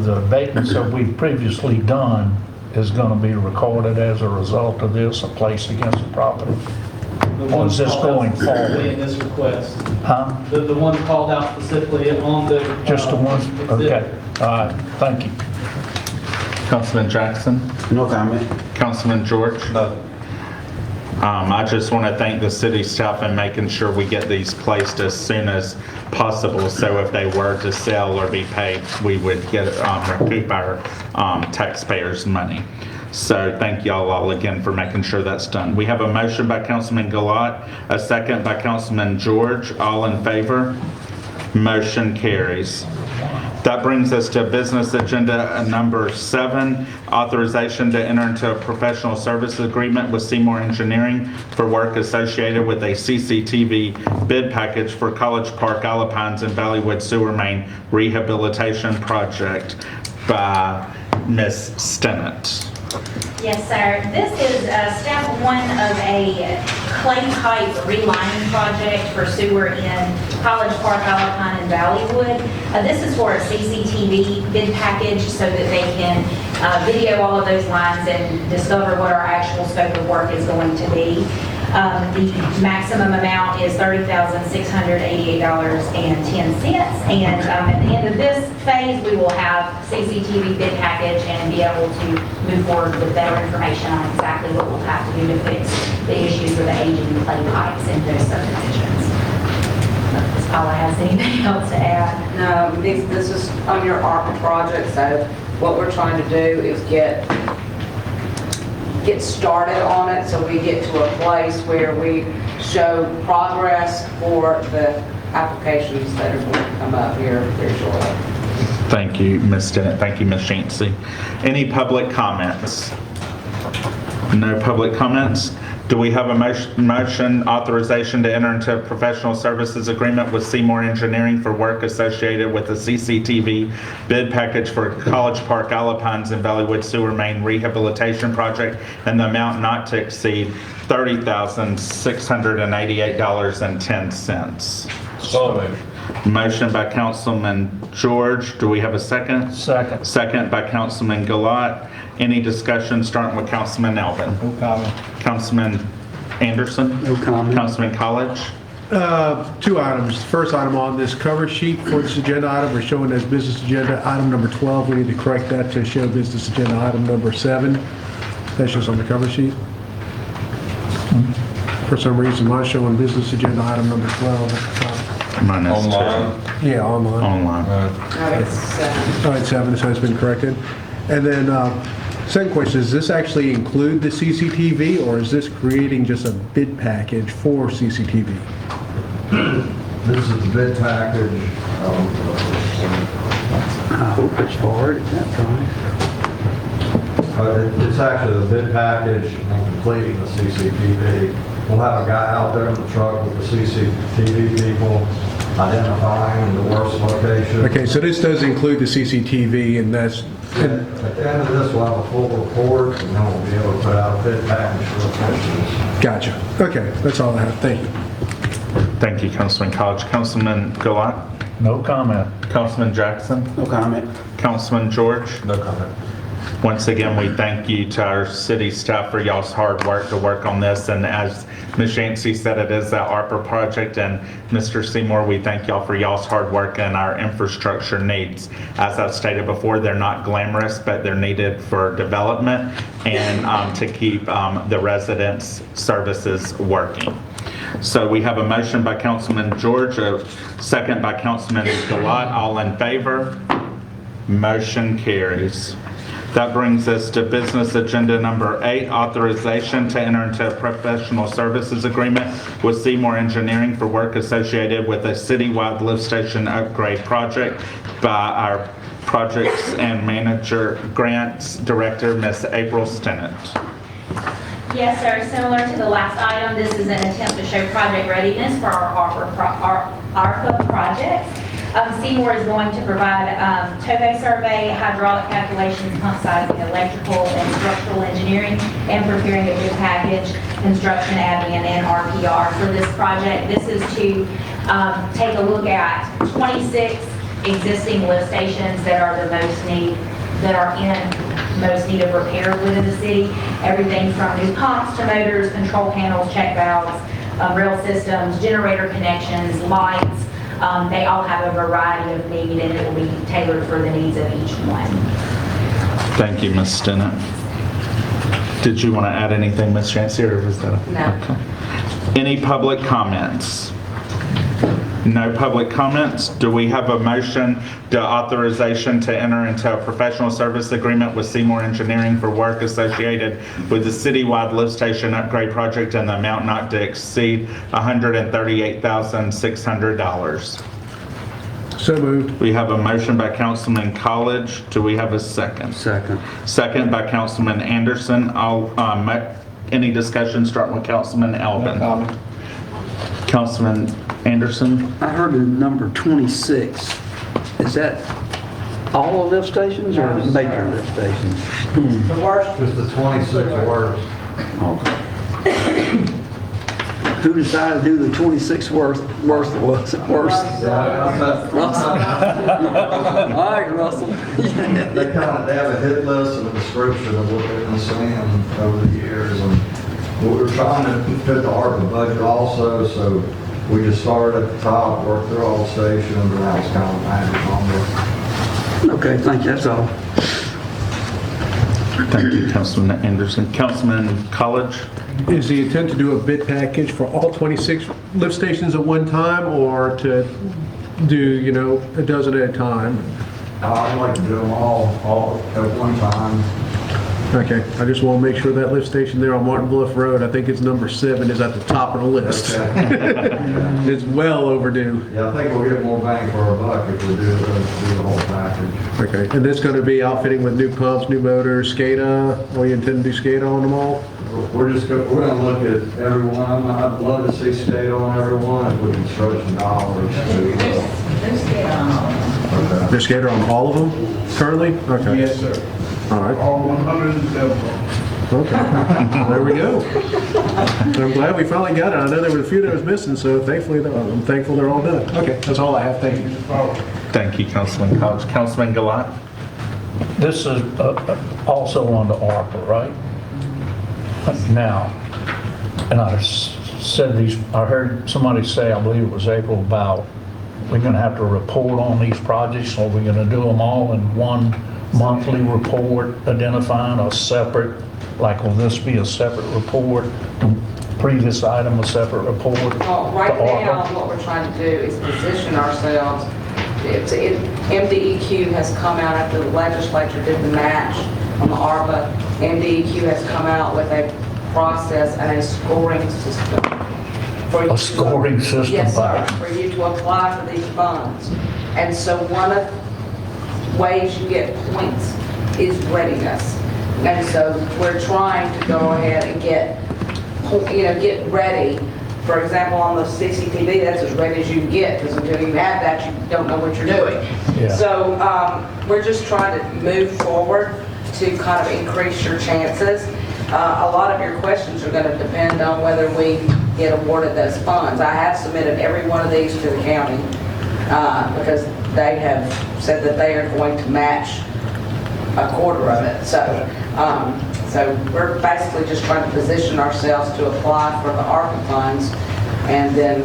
the abatements that we've previously done is going to be recorded as a result of this, a place against the property. Or is this going forward? In this request. Huh? The one called out specifically on the. Just the one? Okay. All right. Thank you. Councilman Jackson? No comment. Councilman George? No. I just want to thank the city staff in making sure we get these placed as soon as possible, so if they were to sell or be paid, we would get recoup our taxpayers' money. So thank y'all all again for making sure that's done. We have a motion by Councilman Glaude, a second by Councilman George. All in favor? Motion carries. That brings us to business agenda number 7, authorization to enter into a professional services agreement with Seymour Engineering for work associated with a CCTV bid package for College Park, Alpines, and Valleywood Sewer Main Rehabilitation Project by Ms. Stennett. Yes, sir. This is step 1 of a clay pipe relining project for sewer in College Park, Alpine, and Valleywood. This is for a CCTV bid package so that they can video all of those lines and discover what our actual scope of work is going to be. The maximum amount is $30,688.10. And at the end of this phase, we will have CCTV bid package and be able to move forward with better information on exactly what we'll have to do to fix the issues with the aging clay pipes in those subdivisions. That's all I have. Anything else to add? No, this is on your ARPA project, so what we're trying to do is get started on it so we get to a place where we show progress for the applications that are going to come up here very shortly. Thank you, Ms. Stennett. Thank you, Ms. Shancy. Any public comments? No public comments. Do we have a motion authorization to enter into a professional services agreement with Seymour Engineering for work associated with the CCTV bid package for College Park, Alpines, and Valleywood Sewer Main Rehabilitation Project in the amount not to exceed $30,688.10? So moved. Motion by Councilman George. Do we have a second? Second. Second by Councilman Glaude. Any discussion, starting with Councilman Elvin? No comment. Councilman Anderson? No comment. Councilman College? 2 items. First item on this cover sheet for this agenda item, we're showing as business agenda item number 12. We need to correct that to show business agenda item number 7. That's just on the cover sheet. For some reason, mine's showing business agenda item number 12 at the top. Mine is Online. Yeah, online. Online. No, it's 7. All right, 7, so it's been corrected. And then, second question, does this actually include the CCTV, or is this creating just a bid package for CCTV? This is the bid package. I hope it's forward, that's right. It's actually the bid package on completing the CCTV. We'll have a guy out there in the truck with the CCTV people identifying the worst location. Okay, so this does include the CCTV, and that's... At the end of this, we'll have a full report, and then we'll be able to put out a bid package for officials. Gotcha. Okay, that's all I have. Thank you. Thank you, Councilman College. Councilman Gilat? No comment. Councilman Jackson? No comment. Councilman George? No comment. Once again, we thank you to our city staff for y'all's hard work to work on this. And as Ms. Yancey said, it is that ARPA project. And Mr. Seymour, we thank y'all for y'all's hard work and our infrastructure needs. As I've stated before, they're not glamorous, but they're needed for development and to keep the residents' services working. So we have a motion by Councilman George, a second by Councilman Gilat. All in favor? Motion carries. That brings us to business agenda number 8, authorization to enter into a professional services agreement with Seymour Engineering for work associated with a citywide lift station upgrade project by our Projects and Manager Grants Director, Ms. April Stennett. Yes, sir. Similar to the last item, this is an attempt to show project readiness for our ARPA projects. Seymour is going to provide topo survey, hydraulic calculations, pump sizing, electrical and structural engineering, and preparing a bid package, construction admin, and RPR for this project. This is to take a look at 26 existing lift stations that are in most need of repair within the city. Everything from new pumps to motors, control panels, check valves, rail systems, generator connections, lights. They all have a variety of need, and it will be tailored for the needs of each one. Thank you, Ms. Stennett. Did you want to add anything, Ms. Yancey, or was that? No. Okay. Any public comments? No public comments. Do we have a motion to authorization to enter into a professional service agreement with Seymour Engineering for work associated with the citywide lift station upgrade project in the amount not to exceed $138,600? So moved. We have a motion by Councilman College. Do we have a second? Second. Second by Councilman Anderson. Any discussion starting with Councilman Albin? No comment. Councilman Anderson? I heard the number 26. Is that all the lift stations or major lift stations? The worst is the 26 worst. Who decided to do the 26 worst? Worst. Russell. All right, Russell. They have a hit list and a description of what they've been seeing over the years. And we're trying to fit the ARPA budget also, so we just started at the top, worked through all the stations, and now it's kind of managed on Okay, thank you. That's all. Thank you, Councilman Anderson. Councilman College? Is the intent to do a bid package for all 26 lift stations at one time, or to do, a dozen at a time? I'd like to do them all at one time. Okay, I just want to make sure that lift station there on Martin Bluff Road, I think it's number 7, is at the top of the list. It's well overdue. Yeah, I think we'll get more bang for our buck if we do the whole package. Okay, and this going to be outfitting with new pumps, new motors, SCADA? Or you intend to do SCADA on them all? We're going to look at every one. I'd love to see state on every one if we can stretch some dollars. There's SCADA on all of them currently? Okay. Yes, sir. All right. All 107. Okay, there we go. I'm glad we finally got it. I know there were a few that was missing, so thankfully, I'm thankful they're all done. Okay, that's all I have. Thank you. Thank you, Councilman College. Councilman Gilat? This is also on the ARPA, right? Now, and I heard somebody say, I believe it was April, about we're going to have to report on these projects, or we're going to do them all in one monthly report, identifying a separate, like, will this be a separate report, the previous item a separate report? Well, right now, what we're trying to do is position ourselves. MDEQ has come out after the legislature did the match on the ARPA. MDEQ has come out with a process and a scoring system. A scoring system? Yes, sir, for you to apply for these funds. And so one of the ways you get points is readiness. And so we're trying to go ahead and get ready. For example, on the CCTV, that's as ready as you can get, because until you have that, you don't know what you're doing. Yeah. So we're just trying to move forward to kind of increase your chances. A lot of your questions are going to depend on whether we get awarded those funds. I have submitted every one of these to the county because they have said that they are going to match a quarter of it. So we're basically just trying to position ourselves to apply for the ARPA funds, and then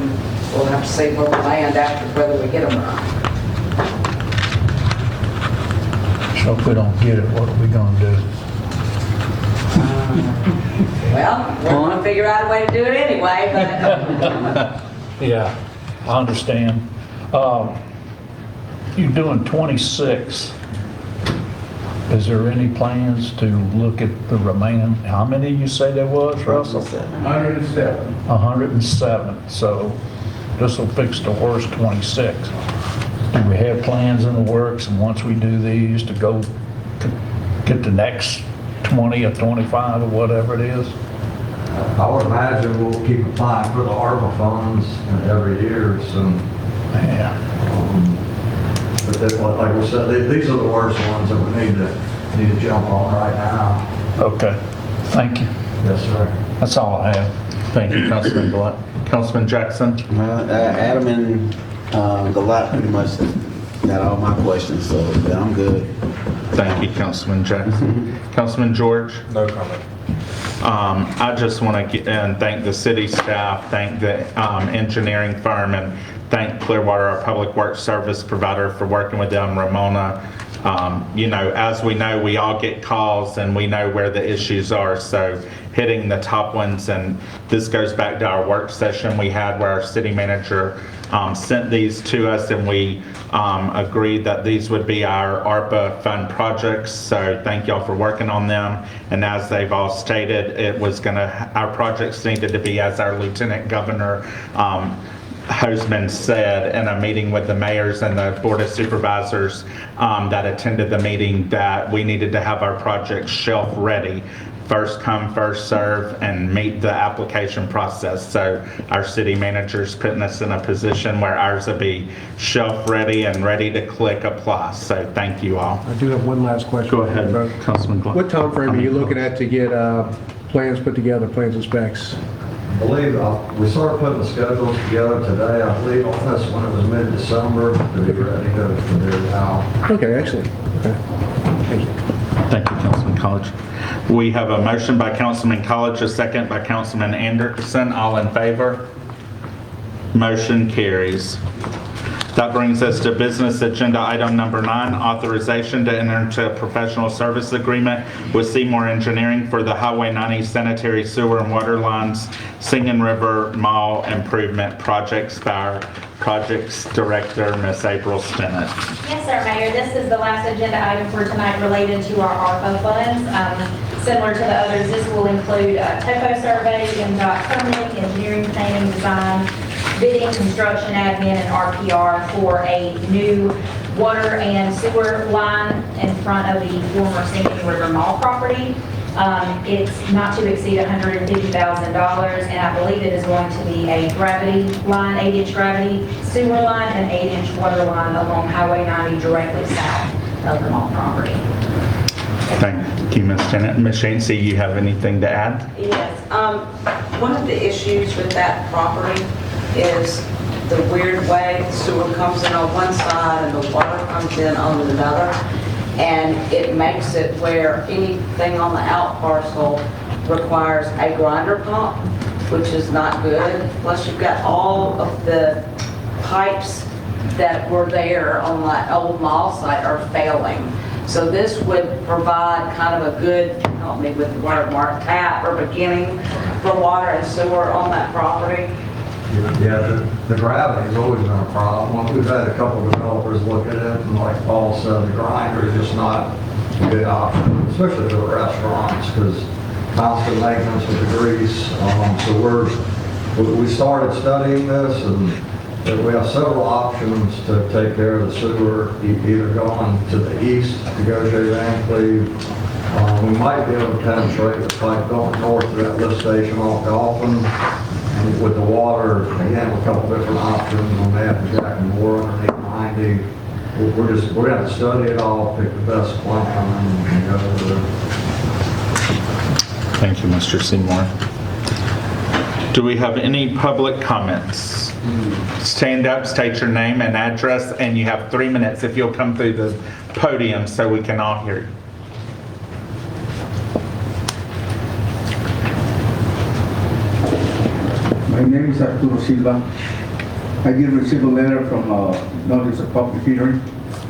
we'll have to see where we land after, whether we get them or not. So if we don't get it, what are we gonna do? Well, we're going to figure out a way to do it anyway, but Yeah, I understand. You're doing 26. Is there any plans to look at the remaining, how many you say there was, Russell? 107. 107, so this will fix the worst 26. Do we have plans in the works, and once we do these, to go get the next 20 or 25 or whatever it is? I would imagine we'll keep applying for the ARPA funds every year, so. Yeah. But like we said, these are the worst ones that we need to jump on right now. Okay, thank you. Yes, sir. That's all I have. Thank you, Councilman Glaude. Councilman Jackson? Adam and Glaude pretty much got all my questions, so yeah, I'm good. Thank you, Councilman Jackson. Councilman George? No comment. I just want to thank the city staff, thank the engineering firm, and thank Clearwater, our public works service provider, for working with them, Ramona. You know, as we know, we all get calls and we know where the issues are, so hitting the top ones, and this goes back to our work session we had where our city manager sent these to us, and we agreed that these would be our ARPA fund projects. So thank y'all for working on them. And as they've all stated, our projects needed to be, as our Lieutenant Governor Hoseman said in a meeting with the mayors and the Board of Supervisors that attended the meeting, that we needed to have our projects shelf ready, first come, first serve, and meet the application process. So our city manager's putting us in a position where ours will be shelf ready and ready to click apply. So thank you all. I do have one last question. Go ahead, Councilman Glaude. What time frame are you looking at to get plans put together, plans and specs? I believe we started putting the schedules together today. I believe on this one it was mid-December to be ready to go from there now. Okay, excellent. Okay. Thank you. Thank you, Councilman College. We have a motion by Councilman College, a second by Councilman Anderson. All in favor? Motion carries. That brings us to business agenda item number 9, authorization to enter into a professional service agreement with Seymour Engineering for the Highway 90 sanitary sewer and water lines, Singing River Mall improvement projects by our projects director, Miss April Stennett. Yes, sir, Mayor. This is the last agenda item for tonight related to our ARPA funds. Similar to the others, this will include topo survey, MDOT permitting, engineering, planning, design, bidding, construction, admin, and RPR for a new water and sewer line in front of the former Singing River Mall property. It's not to exceed $150,000, and I believe it is going to be a gravity line, 8-inch gravity sewer line, and 8-inch water line along Highway 90 directly south of the mall property. Thank you, Ms. Stennett. Ms. Shancy, you have anything to add? yes. One of the issues with that property is the weird way the sewer comes in on one side and the water comes in on another. And it makes it where anything on the out parcel requires a grinder pump, which is not good. Plus you've got all of the pipes that were there on that old mall site are failing. So this would provide kind of a good, help me with the word, Mark, tap or beginning for water and sewer on that property. Yeah, the gravity's always been a problem. We've had a couple of developers look at it, and like Paul said, the grinder is just not a good option, especially for the restaurants, because constant maintenance with the grease. So we started studying this, and we have several options to take care of the sewer, either going to the east to Gautier and Cleve. We might be able to penetrate the pipe going north to that lift station off Dolphin. With the water, again, a couple different options on that, and Jack and Moore underneath 90. We're going to study it all, pick the best plan, and go with it. Thank you, Mr. Seymour. Do we have any public comments? Stand up, state your name and address, and you have 3 minutes if you'll come through the podium so we can all hear you. My name is Arturo Silva. I did receive a letter from Notice of Public Hearing.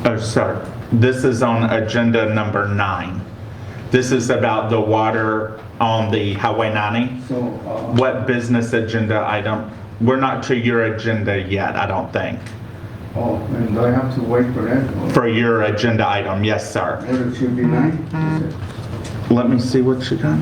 Oh, sir. This is on agenda number 9. This is about the water on the Highway 90. So, What business agenda item? We're not to your agenda yet, I don't think. oh, and I have to wait for that? Or For your agenda item, yes, sir. what, it should be 9? Let me see what you got.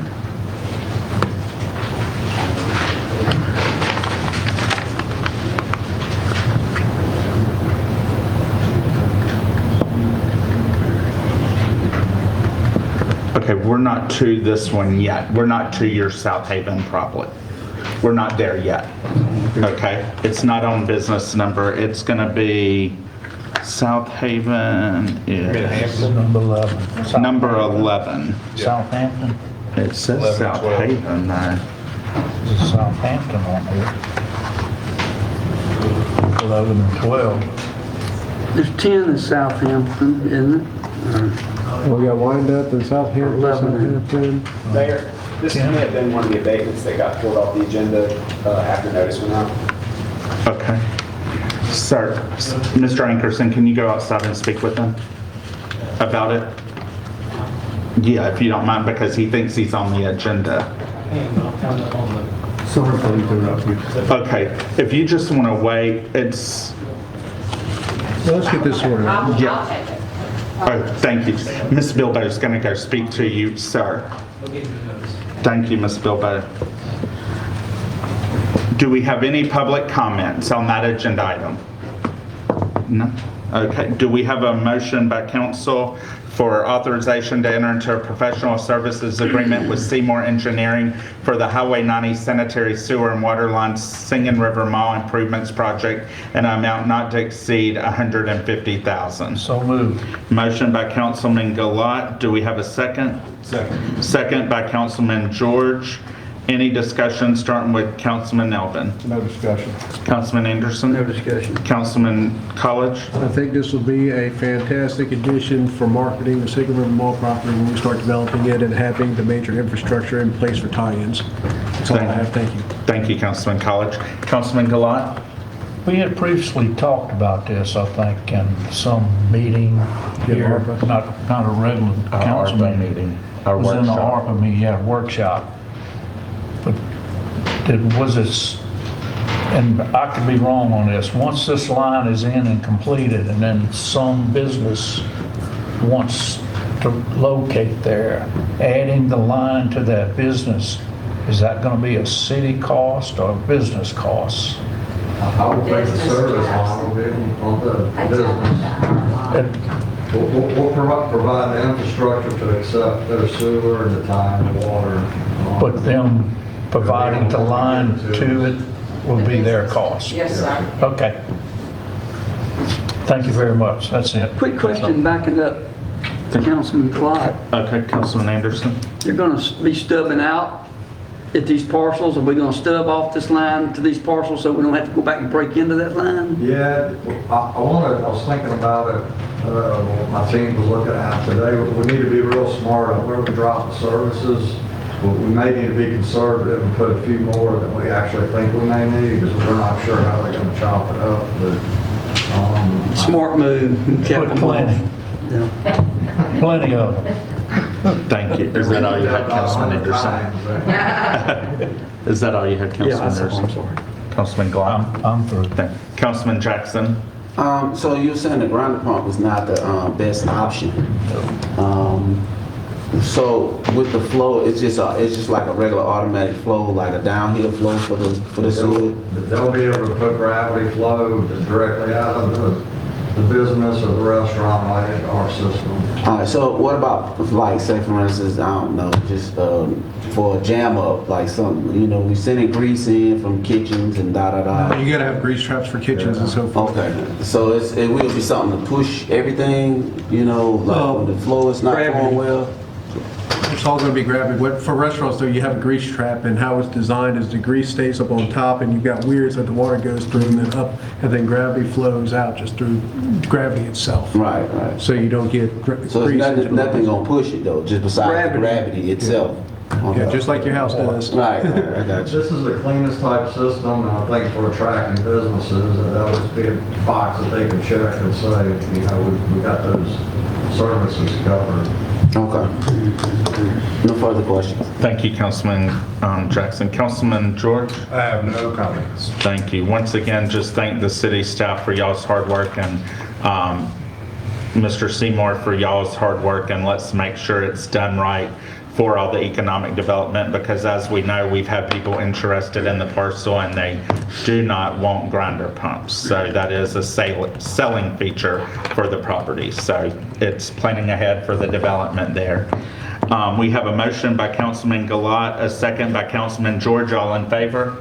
Okay, we're not to this one yet. We're not to your South Haven probably. We're not there yet. Okay, it's not on business number. It's gonna be South Haven is Number 11. number 11. Southampton. It says 11, South 12. Haven there. There's Southampton on here. 11 and 12. There's 10 in Southampton, isn't it? We got Wyandotte and Southampton, 11. Mayor, this may have been one of the abatements that got pulled off the agenda after notice went out. Okay. Sir, Mr. Ankerson, can you go outside and speak with them about it? Yeah, if you don't mind, because he thinks he's on the agenda. Sorry for interrupting you. Okay, if you just want to wait, it's, Well, let's get this sorted out. yeah. Oh, thank you. Miss Bilbo's going to go speak to you, sir. Thank you, Miss Bilbo. Do we have any public comments on that agenda item? No? Okay. Do we have a motion by council for authorization to enter into a professional services agreement with Seymour Engineering for the Highway 90 sanitary sewer and water line Singing River Mall improvements project in an amount not to exceed $150,000? So moved. Motion by Councilman Glaude. Do we have a second? Second. Second by Councilman George. Any discussion, starting with Councilman Elvin? No discussion. Councilman Anderson? No discussion. Councilman College? I think this will be a fantastic addition for marketing the Sacred River Mall property when we start developing it and having the major infrastructure in place for tie-ins. That's all I have. Thank you. Thank you, Councilman College. Councilman Gilat? We had previously talked about this, I think, in some meeting here, not a regular council ARPA meeting. meeting, It our was in the workshop. ARPA meeting, yeah, workshop. But was this, and I could be wrong on this, once this line is in and completed and then some business wants to locate there, adding the line to that business, is that going to be a city cost or a business cost? I would think the service line will be on the business. We'll provide the infrastructure to accept their sewer and the time and water. But them providing the line to it will be their cost? Yes, sir. Okay. Thank you very much. That's it. Quick question, backing up to Councilman Clyde. Okay, Councilman Anderson? You're going to be stubbing out at these parcels? Are we going to stub off this line to these parcels so we don't have to go back and break into that line? Yeah, I was thinking about it, my team was looking at today. We need to be real smart on where we drop the services. We may need to be conservative and put a few more than we actually think we may need, because we're not sure how they're going to chop it up, but. Smart move. Put plenty. Plenty of them. Thank you. Is that all you had, Councilman Anderson? Is that all you had, Councilman Anderson? I'm sorry. Councilman Glaude? I'm through. Councilman Jackson? So you're saying the ground pump is not the best option? So with the flow, it's just like a regular automatic flow, like a downhill flow for the sewer? They'll be able to put gravity flow directly out of the business or the restaurant right into our system. All right, so what about, like, say for instance, I don't know, just for a jam up, like some, we sending grease in from kitchens and da-da-da. You gotta have grease traps for kitchens and so forth. Okay, so it will be something to push everything, like when the flow is not Gravity. flowing well? It's all gonna be gravity. For restaurants though, you have a grease trap, and how it's designed is the grease stays up on top and you've got weirs that the water goes through and then up, and then gravity flows out just through gravity itself. Right, right. So you don't get So grease. it's nothing gonna push it though, just besides the gravity itself. Yeah, just like your house does. Right, I got you. This is the cleanest type system, and I think for attracting businesses, that would be a box that they can check and say, you know, we got those services covered. Okay. No further questions. Thank you, Councilman Jackson. Councilman George? I have no comments. Thank you. Once again, just thank the city staff for y'all's hard work, and Mr. Seymour for y'all's hard work, and let's make sure it's done right for all the economic development, because as we know, we've had people interested in the parcel and they do not want grinder pumps. So that is a selling feature for the property. So it's planning ahead for the development there. We have a motion by Councilman Glaude, a second by Councilman George. All in favor?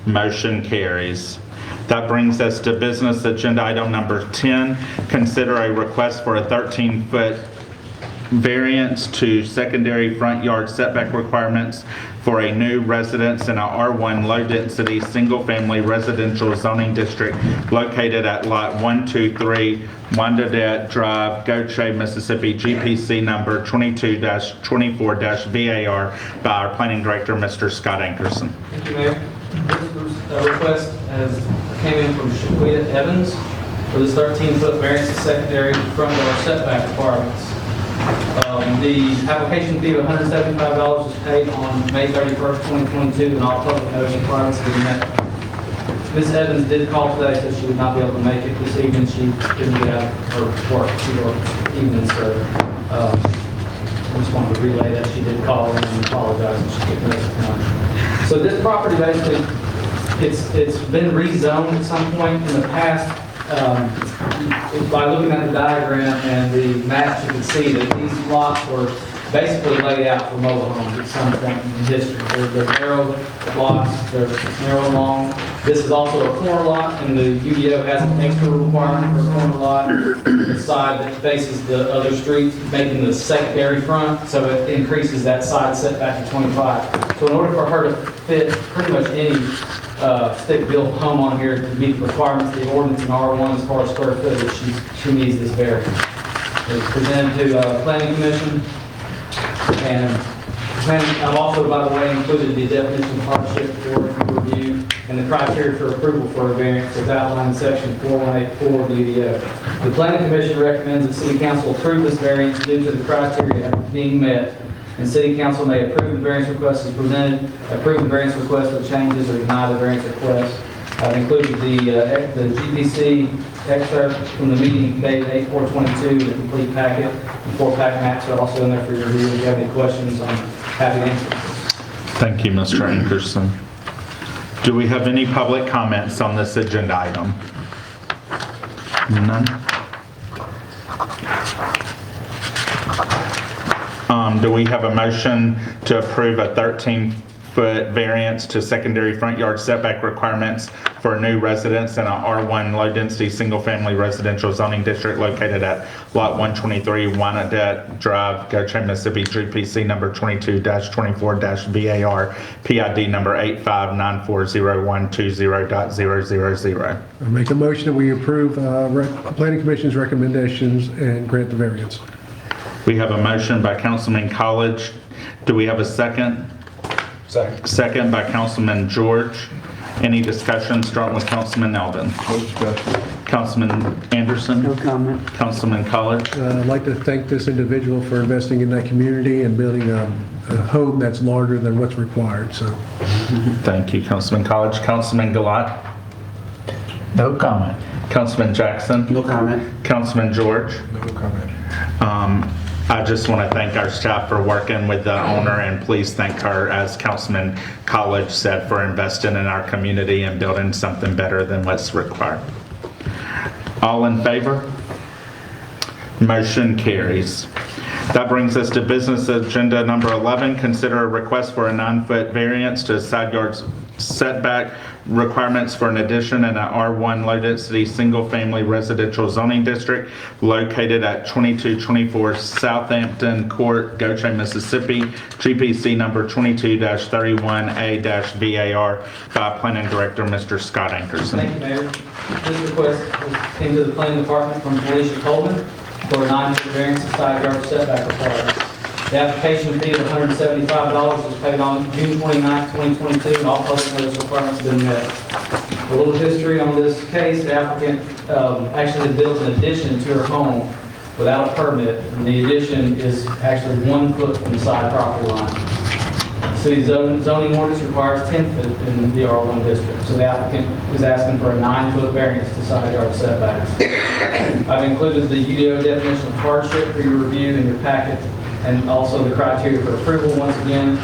Motion carries. That brings us to business agenda item number 10. Consider a request for a 13-foot variance to secondary front yard setback requirements for a new residence in a R1 low-density, single-family residential zoning district located at Lot 123, Wyandotte Drive, Gautier, Mississippi, GPC number 22-24-VAR by our planning director, Mr. Scott Ankerson. Thank you, Mayor. This request came in from Shaquita Evans for this 13-foot variance to secondary front yard setback requirements. The application fee of $175 was paid on May 31st, 2022, and all public notice requirements have been met. Ms. Evans did call today, so she would not be able to make it this evening. She couldn't get out of her work. She worked evening, so I just wanted to relay that. She did call in and apologize, and she couldn't make it tonight. So this property basically, it's been rezoned at some point in the past. By looking at the diagram and the maps, you can see that these lots were basically laid out for mobile homes at some point in history. They're narrow lots, they're narrow long. This is also a corner lot, and the UDO has an extra requirement for a corner lot. The side that faces the other street, making the secondary front, so it increases that side setback to 25. So in order for her to fit pretty much any stick-built home on here to meet the requirements of the ordinance in R1 as far as square footage, she needs this variance. It was presented to the Planning Commission, and I've also, by the way, included the definition of hardship for review and the criteria for approval for a variance as outlined in section 4184 of the UDO. The Planning Commission recommends that City Council approve this variance due to the criteria being met, and City Council may approve the variance request as presented, approve the variance request with changes, or deny the variance request. I've included the GPC excerpt from the meeting dated 8/4/22, the complete packet. The 4-pack maps are also in there for your review. If you have any questions, I'm happy to answer. Thank you, Mr. Ankerson. Do we have any public comments on this agenda item? None? Do we have a motion to approve a 13-foot variance to secondary front yard setback requirements for a new residence in a R1 low-density, single-family residential zoning district located at Lot 123, Wyandotte Drive, Gautier, Mississippi, GPC number 22-24-VAR, PID number 85940120.000. I make a motion that we approve Planning Commission's recommendations and grant the variance. We have a motion by Councilman College. Do we have a second? Second. Second by Councilman George. Any discussion? Starting with Councilman Eldon. No discussion. Councilman Anderson? No comment. Councilman College? I'd like to thank this individual for investing in that community and building a home that's larger than what's required, so. Thank you, Councilman College. Councilman Glaude? No comment. Councilman Jackson? No comment. Councilman George? No comment. I just want to thank our staff for working with the owner, and please thank her, as Councilman College said, for investing in our community and building something better than what's required. All in favor? Motion carries. That brings us to business agenda number 11. Consider a request for a 9-foot variance to side yard setback requirements for an addition in an R1 low-density, single-family residential zoning district located at 2224 Southampton Court, Gautier, Mississippi, GPC number 22-31A-VAR by Planning Director Mr. Scott Ankerson. Thank you, Mayor. This request came to the planning department from Felicia Coleman for a 9-foot variance to side yard setback requirements. The application fee of $175 was paid on June 29, 2022, and all public notice requirements have been met. A little history on this case: the applicant actually built an addition to her home without a permit, and the addition is actually 1 foot from the side property line. The city's zoning ordinance requires 10 foot in the R1 district, so the applicant is asking for a 9-foot variance to side yard setbacks. I've included the UDO definition of hardship for your review in your packet, and also the criteria for approval, once again,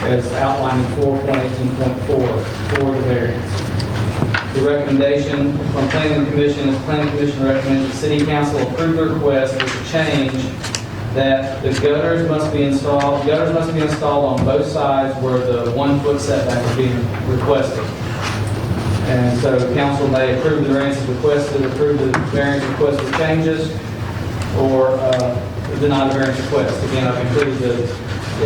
as outlined in 4.18.4 for the variance. The recommendation from Planning Commission is Planning Commission recommends the City Council approve the request with the change that the gutters must be installed on both sides where the 1-foot setback is being requested. And so the council may approve the variance requested, approve the variance request with changes, or deny the variance request. Again, I've included the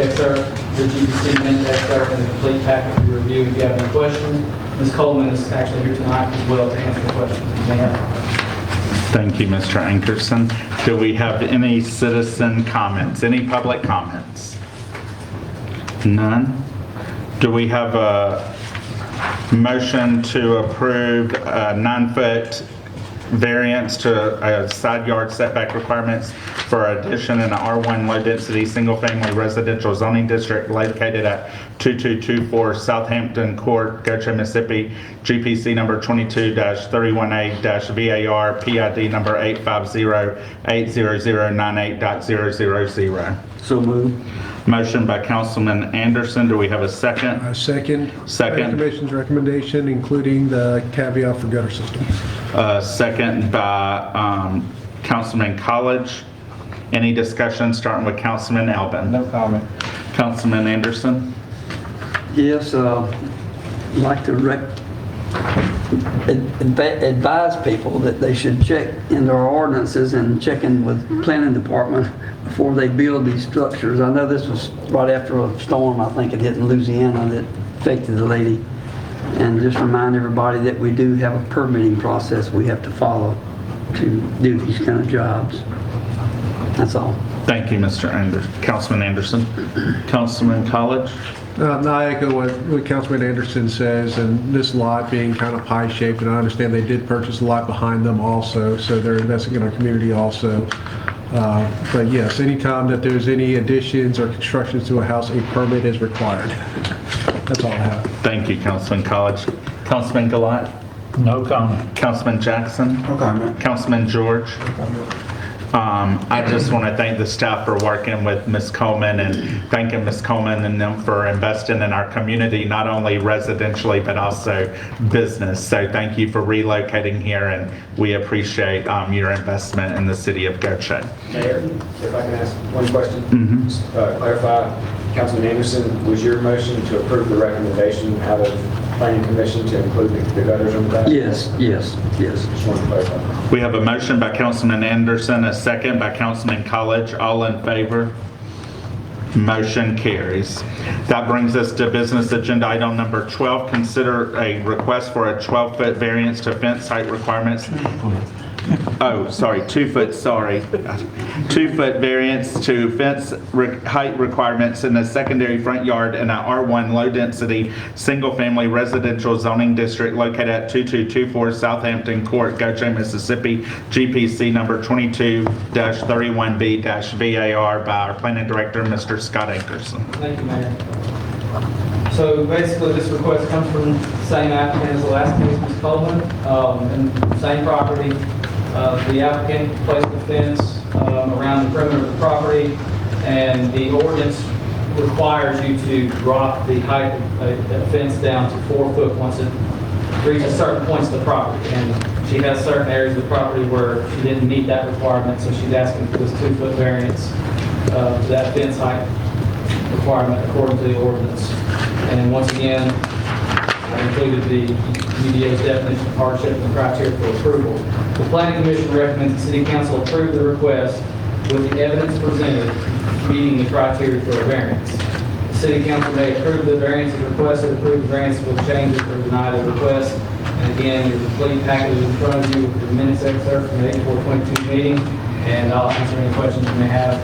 excerpt, the GPC minute excerpt, and the complete packet for your review if you have any questions. Ms. Coleman is actually here tonight as well to answer the questions you may have. Thank you, Mr. Ankerson. Do we have any citizen comments, any public comments? None? Do we have a motion to approve a 9-foot variance to side yard setback requirements for addition in an R1 low-density, single-family residential zoning district located at 2224 Southampton Court, Gautier, Mississippi, GPC number 22-31A-VAR, PID number 850-80098.000. So moved. Motion by Councilman Anderson. Do we have a second? Second. Second. Planning Commission's recommendation, including the caveat for gutter system. Second by Councilman College. Any discussion starting with Councilman Albin? No comment. Councilman Anderson? Yes, I'd like to advise people that they should check in their ordinances and check in with planning department before they build these structures. I know this was right after a storm, I think it hit in Louisiana, that affected the lady. And just remind everybody that we do have a permitting process we have to follow to do these kind of jobs. That's all. Thank you, Mr. Anderson. Councilman Anderson. Councilman College? I echo what Councilman Anderson says, and this lot being kind of pie-shaped, and I understand they did purchase a lot behind them also, so they're investing in our community also. But yes, anytime that there's any additions or constructions to a house, a permit is required. That's all I have. Thank you, Councilman College. Councilman Goliath? No comment. Councilman Jackson? No comment. Councilman George? I just want to thank the staff for working with Ms. Coleman and thanking Ms. Coleman and them for investing in our community, not only residentially, but also business. So thank you for relocating here, and we appreciate your investment in the city of Gautier. Mayor, if I can ask one question, just clarify, Councilman Anderson, was your motion to approve the recommendation out of Planning Commission to include the gutters on the back? Yes. Just want to clarify. We have a motion by Councilman Anderson, a second by Councilman College. All in favor? Motion carries. That brings us to business agenda item number 12. Consider a request for a 12-foot variance to fence height requirements. Oh, sorry, 2-foot, sorry. 2-foot variance to fence height requirements in the secondary front yard in an R1 low-density, single-family residential zoning district located at 2224 Southampton Court, Gautier, Mississippi, GPC number 22-31B-VAR by our planning director, Mr. Scott Ankerson. Thank you, Mayor. So basically, this request comes from the same applicant as the last case, Ms. Coleman, and same property. The applicant placed a fence around the perimeter of the property, and the ordinance requires you to drop the height of the fence down to 4 foot once it reaches certain points of the property. And she has certain areas of the property where she didn't meet that requirement, so she's asking for this 2-foot variance to that fence height requirement according to the ordinance. And once again, I included the UDO's definition of hardship and criteria for approval. The Planning Commission recommends the City Council approve the request with the evidence presented meeting the criteria for a variance. The City Council may approve the variance if requested, approve the variance with changes, or deny the request. And again, your complete package is in front of you with the minutes excerpt from the 8/4/22 meeting, and I'll answer any questions you may have.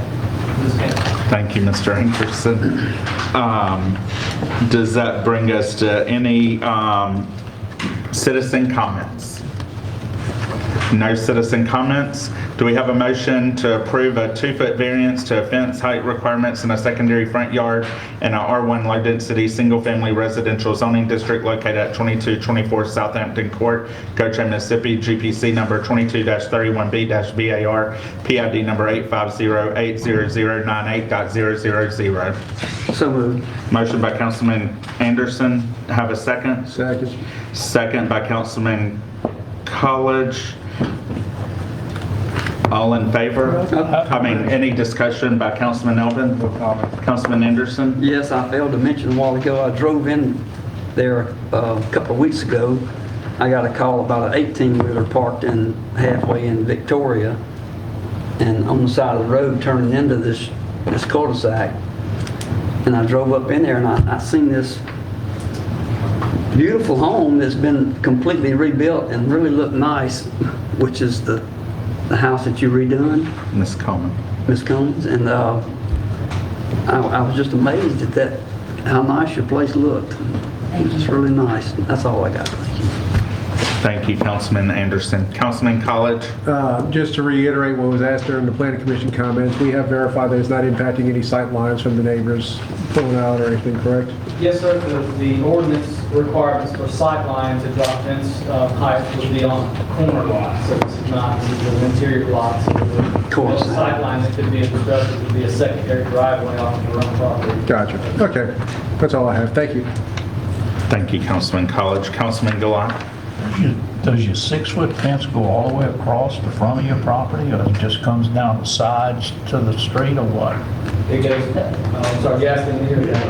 Ms. Kent. Thank you, Mr. Anderson. Does that bring us to any citizen comments? No citizen comments. Do we have a motion to approve a 2-foot variance to fence height requirements in a secondary front yard in a R1 low density single family residential zoning district located at 2224 Southampton Court, Gautier, Mississippi, GPC number 22-31B-BAR, PID number 850-80098.000. So moved. Motion by Councilman Anderson. Have a second? Second. Second by Councilman College. All in favor? Any discussion by Councilman Elvin? Councilman Anderson? Yes, I failed to mention a while ago, I drove in there a couple of weeks ago. I got a call about an 18-wheeler parked in halfway in Victoria and on the side of the road turning into this cul-de-sac. And I drove up in there and I seen this beautiful home that's been completely rebuilt and really looked nice, which is the house that you redone. Miss Coleman. Miss Combs, and I was just amazed at that, how nice your place looked. It's really nice. That's all I got. Thank you, Councilman Anderson. Councilman College? Just to reiterate what was asked during the planning commission comments, we have verified that it's not impacting any sight lines from the neighbors pulling out or anything, correct? Yes, sir. The ordinance requirements for sight lines and drop fence height would be on corner lots, so it's not the interior lots. Of course. The sight line that could be obstructed would be a secondary driveway off of your own property. Gotcha. Okay. That's all I have. Thank you. Thank you, Councilman College. Councilman Glaude? Does your 6-foot fence go all the way across the front of your property, or it just comes down the sides to the street, or what? It goes, I'm sorry, you asked me to hear that.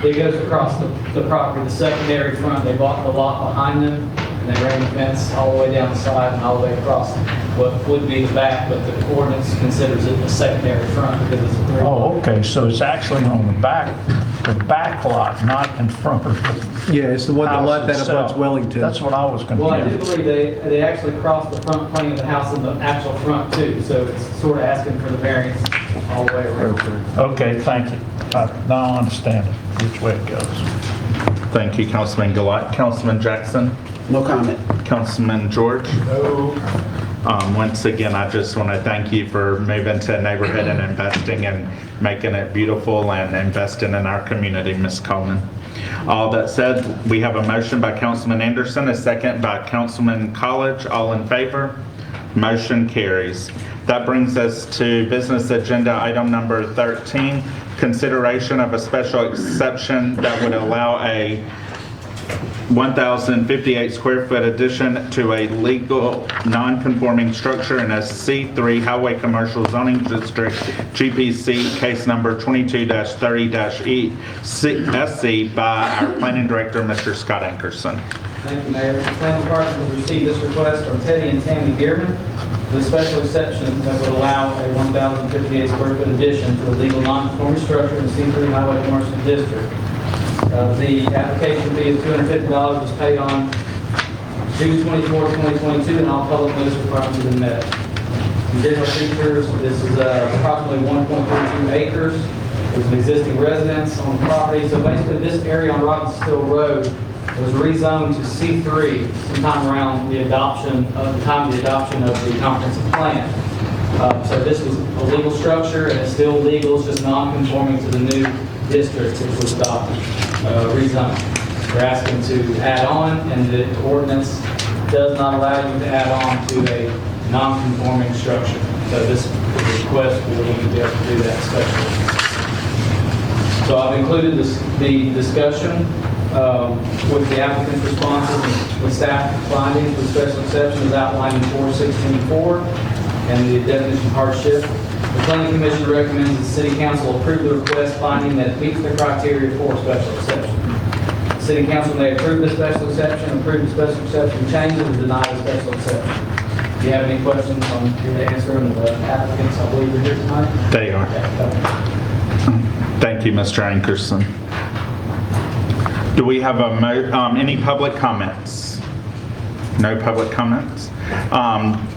It goes across the property, the secondary front. They bought the lot behind them, and they ran the fence all the way down the side and all the way across what would be the back, but the ordinance considers it the secondary front because it's a 3. Oh, okay, so it's actually on the back lot, not in front of the Yeah, it's the one that house let that itself. abuts Wellington. That's what I was confused. Well, I do believe they actually crossed the front plane of the house in the actual front too, so it's sort of asking for the variance all the way around. Okay, thank you. Now I understand it, which way it goes. Thank you, Councilman Gilat. Councilman Jackson? No comment. Councilman George? No. Once again, I just want to thank you for moving to a neighborhood and investing and making it beautiful and investing in our community, Ms. Coleman. All that said, we have a motion by Councilman Anderson, a second by Councilman College. All in favor? Motion carries. That brings us to business agenda item number 13, consideration of a special exception that would allow a 1,058 square foot addition to a legal non-conforming structure in a C3 Highway Commercial Zoning District, GPC, case number 22-30-ESC by our planning director, Mr. Scott Ankerson. Thank you, Mayor. The planning department has received this request from Teddy and Tammy Bierman. The special exception that would allow a 1,058 square foot addition to a legal non-conforming structure in the C3 Highway Commercial District. The application fee of $250 was paid on June 24, 2022, and all public notice requirements have been met. Additional features, this is approximately 1.32 acres. There's an existing residence on the property. So basically this area on Robbinsville Road was rezoned to C3 sometime around the time of the adoption of the comprehensive plan. So this was a legal structure and it's still legal, it's just non-conforming to the new district which was adopted, rezoned. We're asking to add on, and the ordinance does not allow you to add on to a non-conforming structure. So this request will be able to do that especially. So I've included the discussion with the applicant's responses and with staff findings. The special exception is outlined in 416.4 and the definition of hardship. The planning commission recommends the city council approve the request finding that it meets the criteria for special exception. The city council may approve the special exception, approve the special exception changes, or deny the special exception. If you have any questions, I'm here to answer them. The applicants, I believe, are here tonight. They are. Thank you, Mr. Ankerson. Do we have any public comments? No public comments?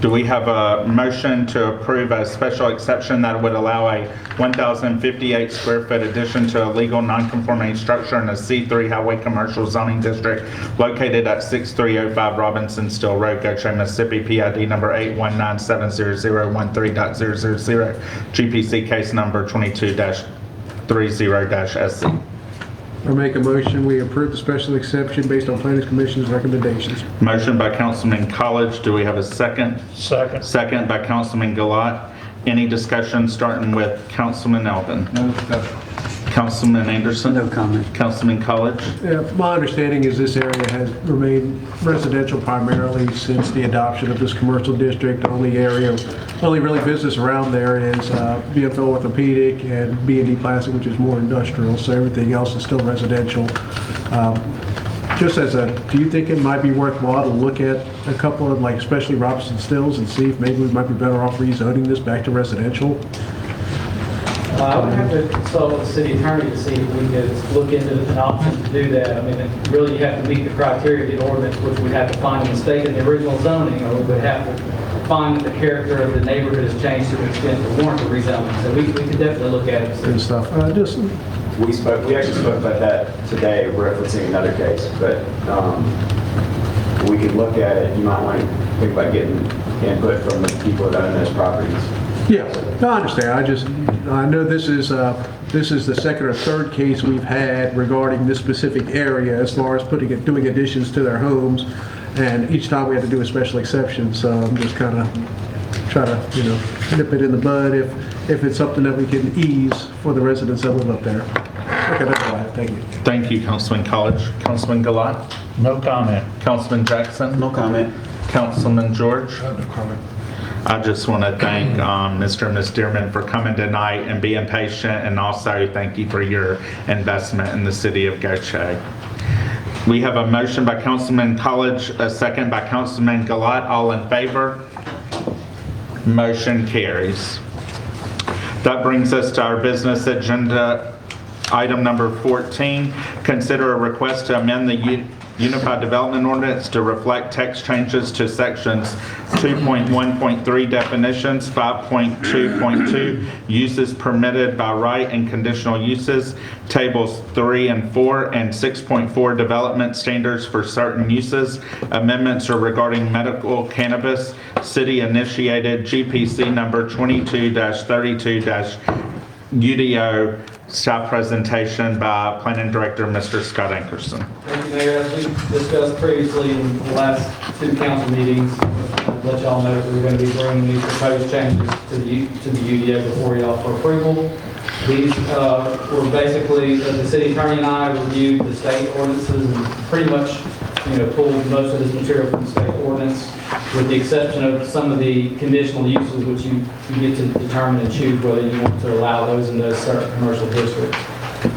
Do we have a motion to approve a special exception that would allow a 1,058 square foot addition to a legal non-conforming structure in a C3 highway commercial zoning district located at 6305 Robinson Still Road, Gautier, Mississippi, PID number 819700130.000, GPC case number 22-30-SC. I make a motion, we approve the special exception based on planning commission's recommendations. Motion by Councilman College. Do we have a second? Second. Second by Councilman Glaude. Any discussion starting with Councilman Elvin? No discussion. Councilman Anderson? No comment. Councilman College? My understanding is this area has remained residential primarily since the adoption of this commercial district. The only really business around there is BFL Orthopedic and B&D Plastic, which is more industrial, so everything else is still residential. Just as do you think it might be worthwhile to look at a couple of, like, especially Robinson Stills, and see if maybe we might be better off rezoning this back to residential? I would have to consult with the city attorney to see if we could look into an option to do that. I mean, really, you have to meet the criteria of the ordinance, which we'd have to find a mistake in the original zoning, or we would have to find that the character of the neighborhood has changed to an extent to warrant the rezoning. So we could definitely look at it. Good stuff. We actually spoke about that today, referencing another case, but we could look at it. You might want to think about getting input from the people that own those properties. Yeah, no, I understand. I know this is the second or third case we've had regarding this specific area as far as doing additions to their homes, and each time we had to do a special exception. So I'm just kind of trying to, nip it in the bud if it's something that we can ease for the residents that live up there. Okay, that's all I have. Thank you. Thank you, Councilman College. Councilman Glaude? No comment. Councilman Jackson? No comment. Councilman George? No comment. I just want to thank Mr. and Ms. Dearman for coming tonight and being patient, and also thank you for your investment in the city of Gautier. We have a motion by Councilman College, a second by Councilman Glaude. All in favor? Motion carries. That brings us to our business agenda. Item number 14, consider a request to amend the Unified Development Ordinance to reflect text changes to sections 2.1.3 definitions, 5.2.2 uses permitted by right and conditional uses, tables 3 and 4, and 6.4 development standards for certain uses. Amendments are regarding medical cannabis, city-initiated GPC number 22-32-UDO. Staff presentation by Planning Director, Mr. Scott Ankerson. Thank you, Mayor. As we discussed previously in the last two council meetings, I'll let y'all know that we're going to be bringing these proposed changes to the UDO before y'all for approval. These were basically, the city attorney and I reviewed the state ordinances and pretty much, pulled most of this material from the state ordinance, with the exception of some of the conditional uses, which you get to determine and choose whether you want to allow those in those certain commercial districts.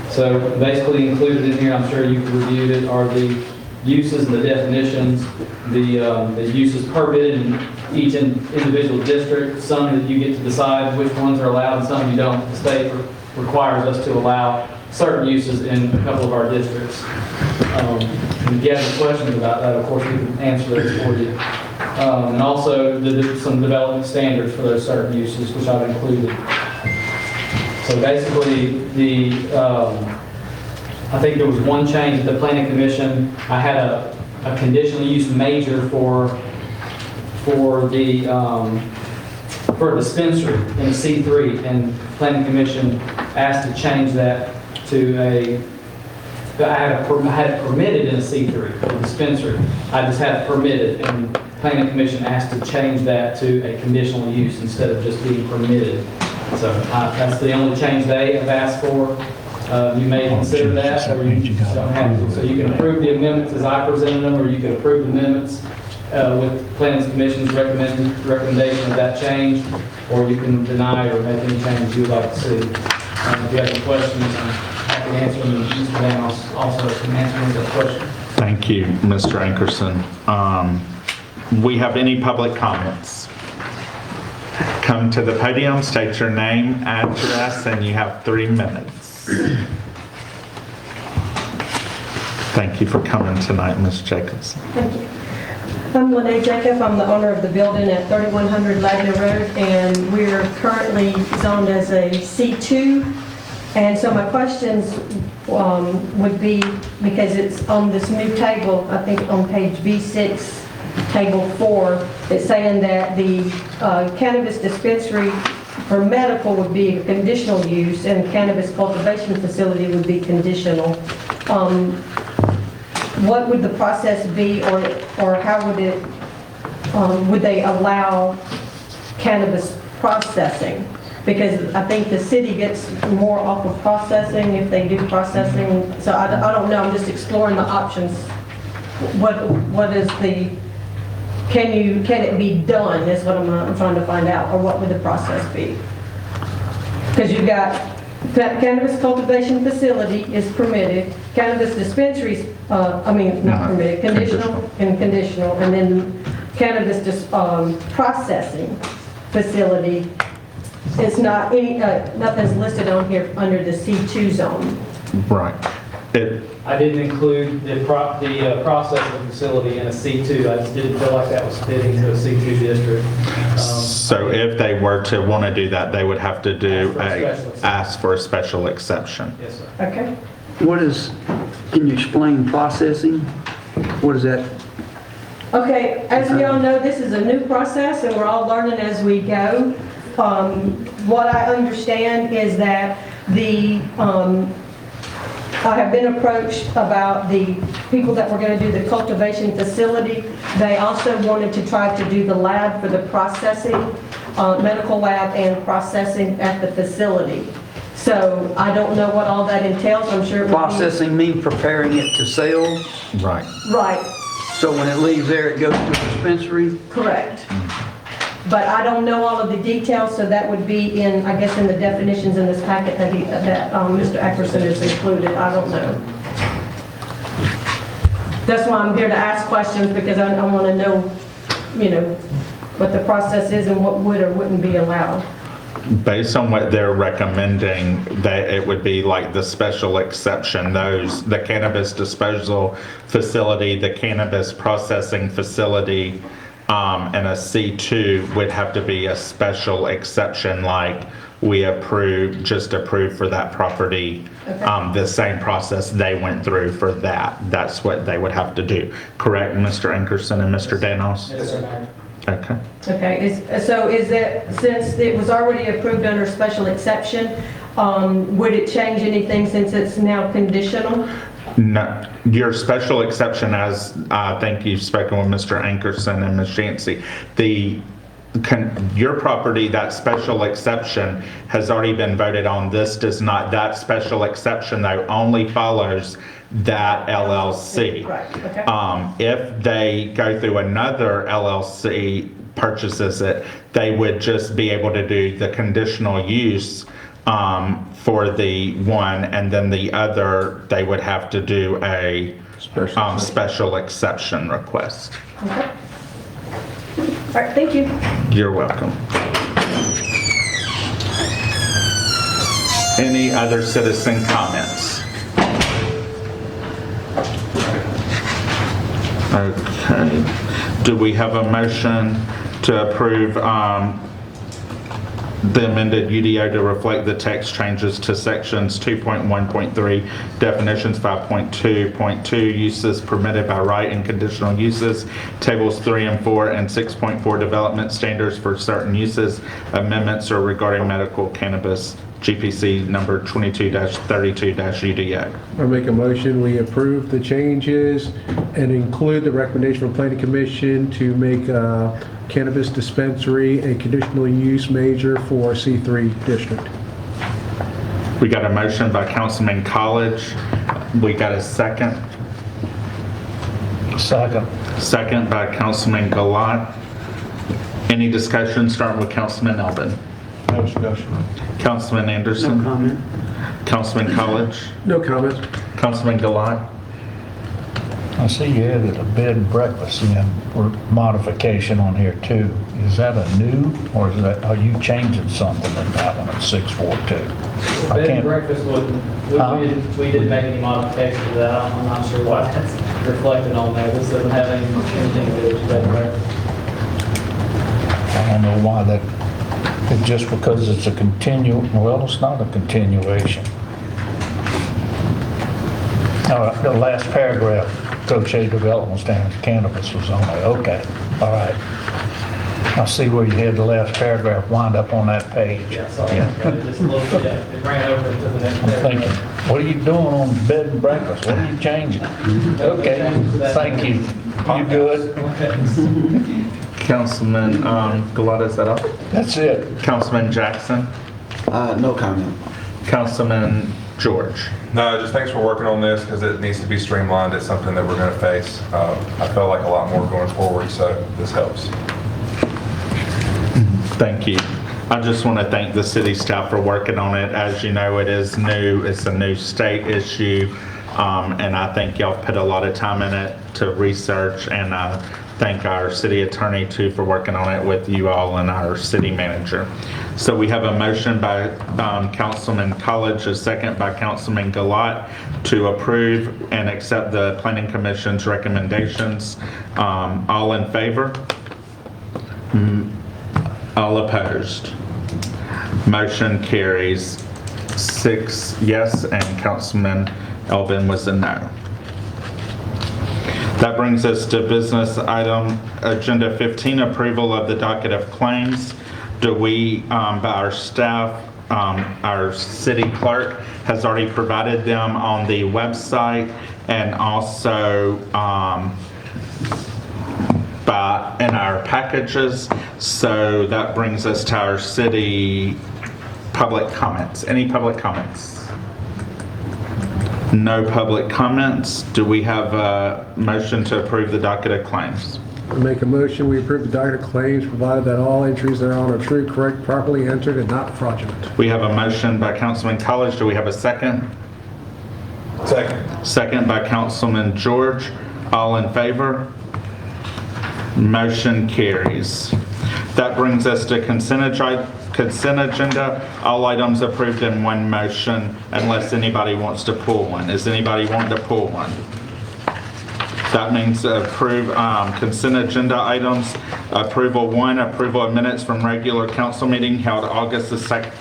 So basically included in here, I'm sure you've reviewed it, are the uses and the definitions, the uses permitted in each individual district, some that you get to decide which ones are allowed and some you don't. The state requires us to allow certain uses in a couple of our districts. If you have any questions about that, of course, we can answer those for you. And also some development standards for those certain uses, which I've included. So basically, I think there was one change at the Planning Commission. I had a conditional use major for a dispensary in a C3, and Planning Commission asked to change that to I had it permitted in a C3, a dispensary. I just had it permitted, and Planning Commission asked to change that to a conditional use instead of just being permitted. So that's the only change they have asked for. You may consider that, or you don't have to. So you can approve the amendments as I presented them, or you can approve the amendments with Planning Commission's recommendation of that change, or you can deny or make any changes you would like to see. If you have any questions, I'm happy to answer them. Mr. Daniels also can answer any of those questions. Thank you, Mr. Ankerson. We have any public comments? Come to the podium, state your name, address, and you have 3 minutes. Thank you for coming tonight, Ms. Jacobson. Thank you. I'm Lene Jacob. I'm the owner of the building at 3100 Ladner Road, and we're currently zoned as a C2. And so my questions would be, because it's on this new table, I think on page B6, table 4, it's saying that the cannabis dispensary for medical would be a conditional use and cannabis cultivation facility would be conditional. What would the process be, or how would it, would they allow cannabis processing? Because I think the city gets more off of processing if they do processing. So I don't know, I'm just exploring the options. What is the, can it be done is what I'm trying to find out, or what would the process be? Because you've got cannabis cultivation facility is permitted, cannabis dispensaries, not permitted, conditional, and then cannabis processing facility is not any, nothing's listed on here under the C2 zone. Right. I didn't include the processing facility in a C2. I just didn't feel like that was fitting to a C2 district. So if they were to want to do that, they would have to ask for a special exception. Yes, sir. Okay. What is, can you explain processing? What is that? Okay, as we all know, this is a new process and we're all learning as we go. What I understand is that I have been approached about the people that were going to do the cultivation facility. They also wanted to try to do the lab for the processing, medical lab and processing at the facility. So I don't know what all that entails. I'm sure it would Processing means preparing it to sell? Right. Right. So when it leaves there, it goes to a dispensary? Correct. But I don't know all of the details, so that would be in, I guess, in the definitions in this packet that Mr. Ackerson has included. I don't know. That's why I'm here to ask questions, because I want to know, what the process is and what would or wouldn't be allowed. Based on what they're recommending, that it would be like the special exception, the cannabis disposal facility, the cannabis processing facility, and a C2 would have to be a special exception, like we just approved for that property. Okay. The same process they went through for that. That's what they would have to do. Correct, Mr. Ankerson and Mr. Danos? Yes, sir. Okay. Okay, so is that, since it was already approved under special exception, would it change anything since it's now conditional? No, your special exception, as I think you've spoken with Mr. Ankerson and Ms. Yancey, your property, that special exception has already been voted on. This does not, that special exception though only follows that LLC. Right, okay. If they go through another LLC, purchases it, they would just be able to do the conditional use for the one, and then the other, they would have to do a special exception request. Okay. All right, thank you. You're welcome. Any other citizen comments? Okay. Do we have a motion to approve the amended UDO to reflect the text changes to sections 2.1.3 definitions, 5.2.2 uses permitted by right and conditional uses, tables 3 and 4, and 6.4 development standards for certain uses. Amendments are regarding medical cannabis, GPC number 22-32-UDO. I make a motion, we approve the changes and include the recommendation from Planning Commission to make cannabis dispensary a conditional use major for C3 district. We got a motion by Councilman College. We got a second. Second. Second by Councilman Glaude. Any discussion, starting with Councilman Elvin? No discussion. Councilman Anderson? No comment. Councilman College? No comment. Councilman Glaude? I see you added a bed and breakfast in for modification on here too. Is that a new, or is that, are you changing something in that one at 642? I Bed and can't, breakfast wouldn't, Huh? we didn't make any modifications to that. I'm not sure why that's reflected on there. This doesn't have anything to do with bed and breakfast. I don't know why that, it's just because it's a well, it's not a continuation. The last paragraph, Gautier Development Standards Cannabis was on there. Okay, all right. I see where you had the last paragraph wind up on that page. Yeah, sorry. Just a little bit, it ran over to the next I'm page. thinking, what are you doing on bed and breakfast? What are you changing? Okay, thank you. You good? Councilman Glaude, is that all? That's it. Councilman Jackson? No comment. Councilman George? No, just thanks for working on this because it needs to be streamlined. It's something that we're going to face. I felt like a lot more going forward, so this helps. Thank you. I just want to thank the city staff for working on it. As you know, it is new. It's a new state issue. And I think y'all put a lot of time in it to research, and thank our city attorney too for working on it with you all and our city manager. So we have a motion by Councilman College, a second by Councilman Glaude to approve and accept the Planning Commission's recommendations. All in favor? All opposed? Motion carries 6 yes, and Councilman Elvin was a no. That brings us to business item agenda 15, approval of the docket of claims. Do we, by our staff, our city clerk has already provided them on the website, and also in our packages. So that brings us to our city public comments. Any public comments? No public comments. Do we have a motion to approve the docket of claims? I make a motion, we approve the docket of claims, provided that all entries thereon are true, correct, properly entered, and not fraudulent. We have a motion by Councilman College. Do we have a second? Second. Second by Councilman George. All in favor? Motion carries. That brings us to consent agenda. All items approved in one motion unless anybody wants to pull one. Is anybody wanting to pull one? That means approve consent agenda items. Approval 1, approval of minutes from regular council meeting held August the 2nd,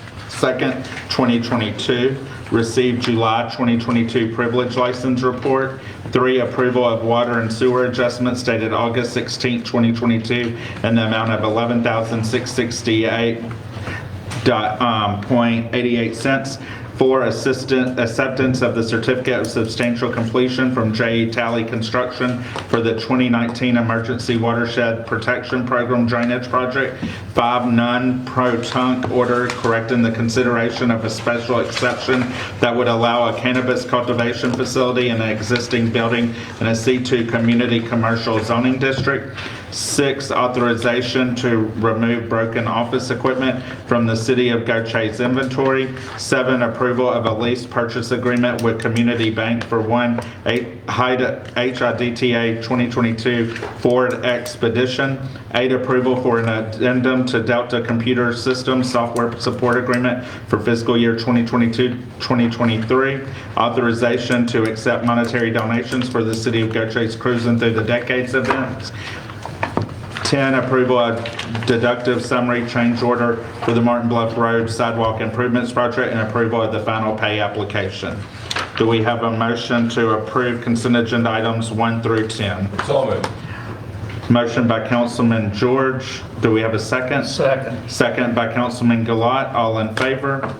2022. Received July 2022 privilege license report. 3, approval of water and sewer adjustments dated August 16, 2022 in the amount of $11,668.88. 4, acceptance of the certificate of substantial completion from J.E. Talley Construction for the 2019 Emergency Watershed Protection Program Drainage Project. 5, non-pro-tunc order correcting the consideration of a special exception that would allow a cannabis cultivation facility in an existing building in a C2 community commercial zoning district. 6, authorization to remove broken office equipment from the City of Gautier's inventory. 7, approval of a lease purchase agreement with Community Bank for one HIDTA 2022 Ford Expedition. 8, approval for an addendum to Delta Computer Systems software support agreement for fiscal year 2022-2023. Authorization to accept monetary donations for the City of Gautier's Cruising Through the Decades events. 10, approval of deductive summary change order for the Martin Bluff Road Sidewalk Improvements Project and approval of the final pay application. Do we have a motion to approve consent agenda items 1 through 10? So moved. Motion by Councilman George. Do we have a second? Second. Second by Councilman Glaude. All in favor?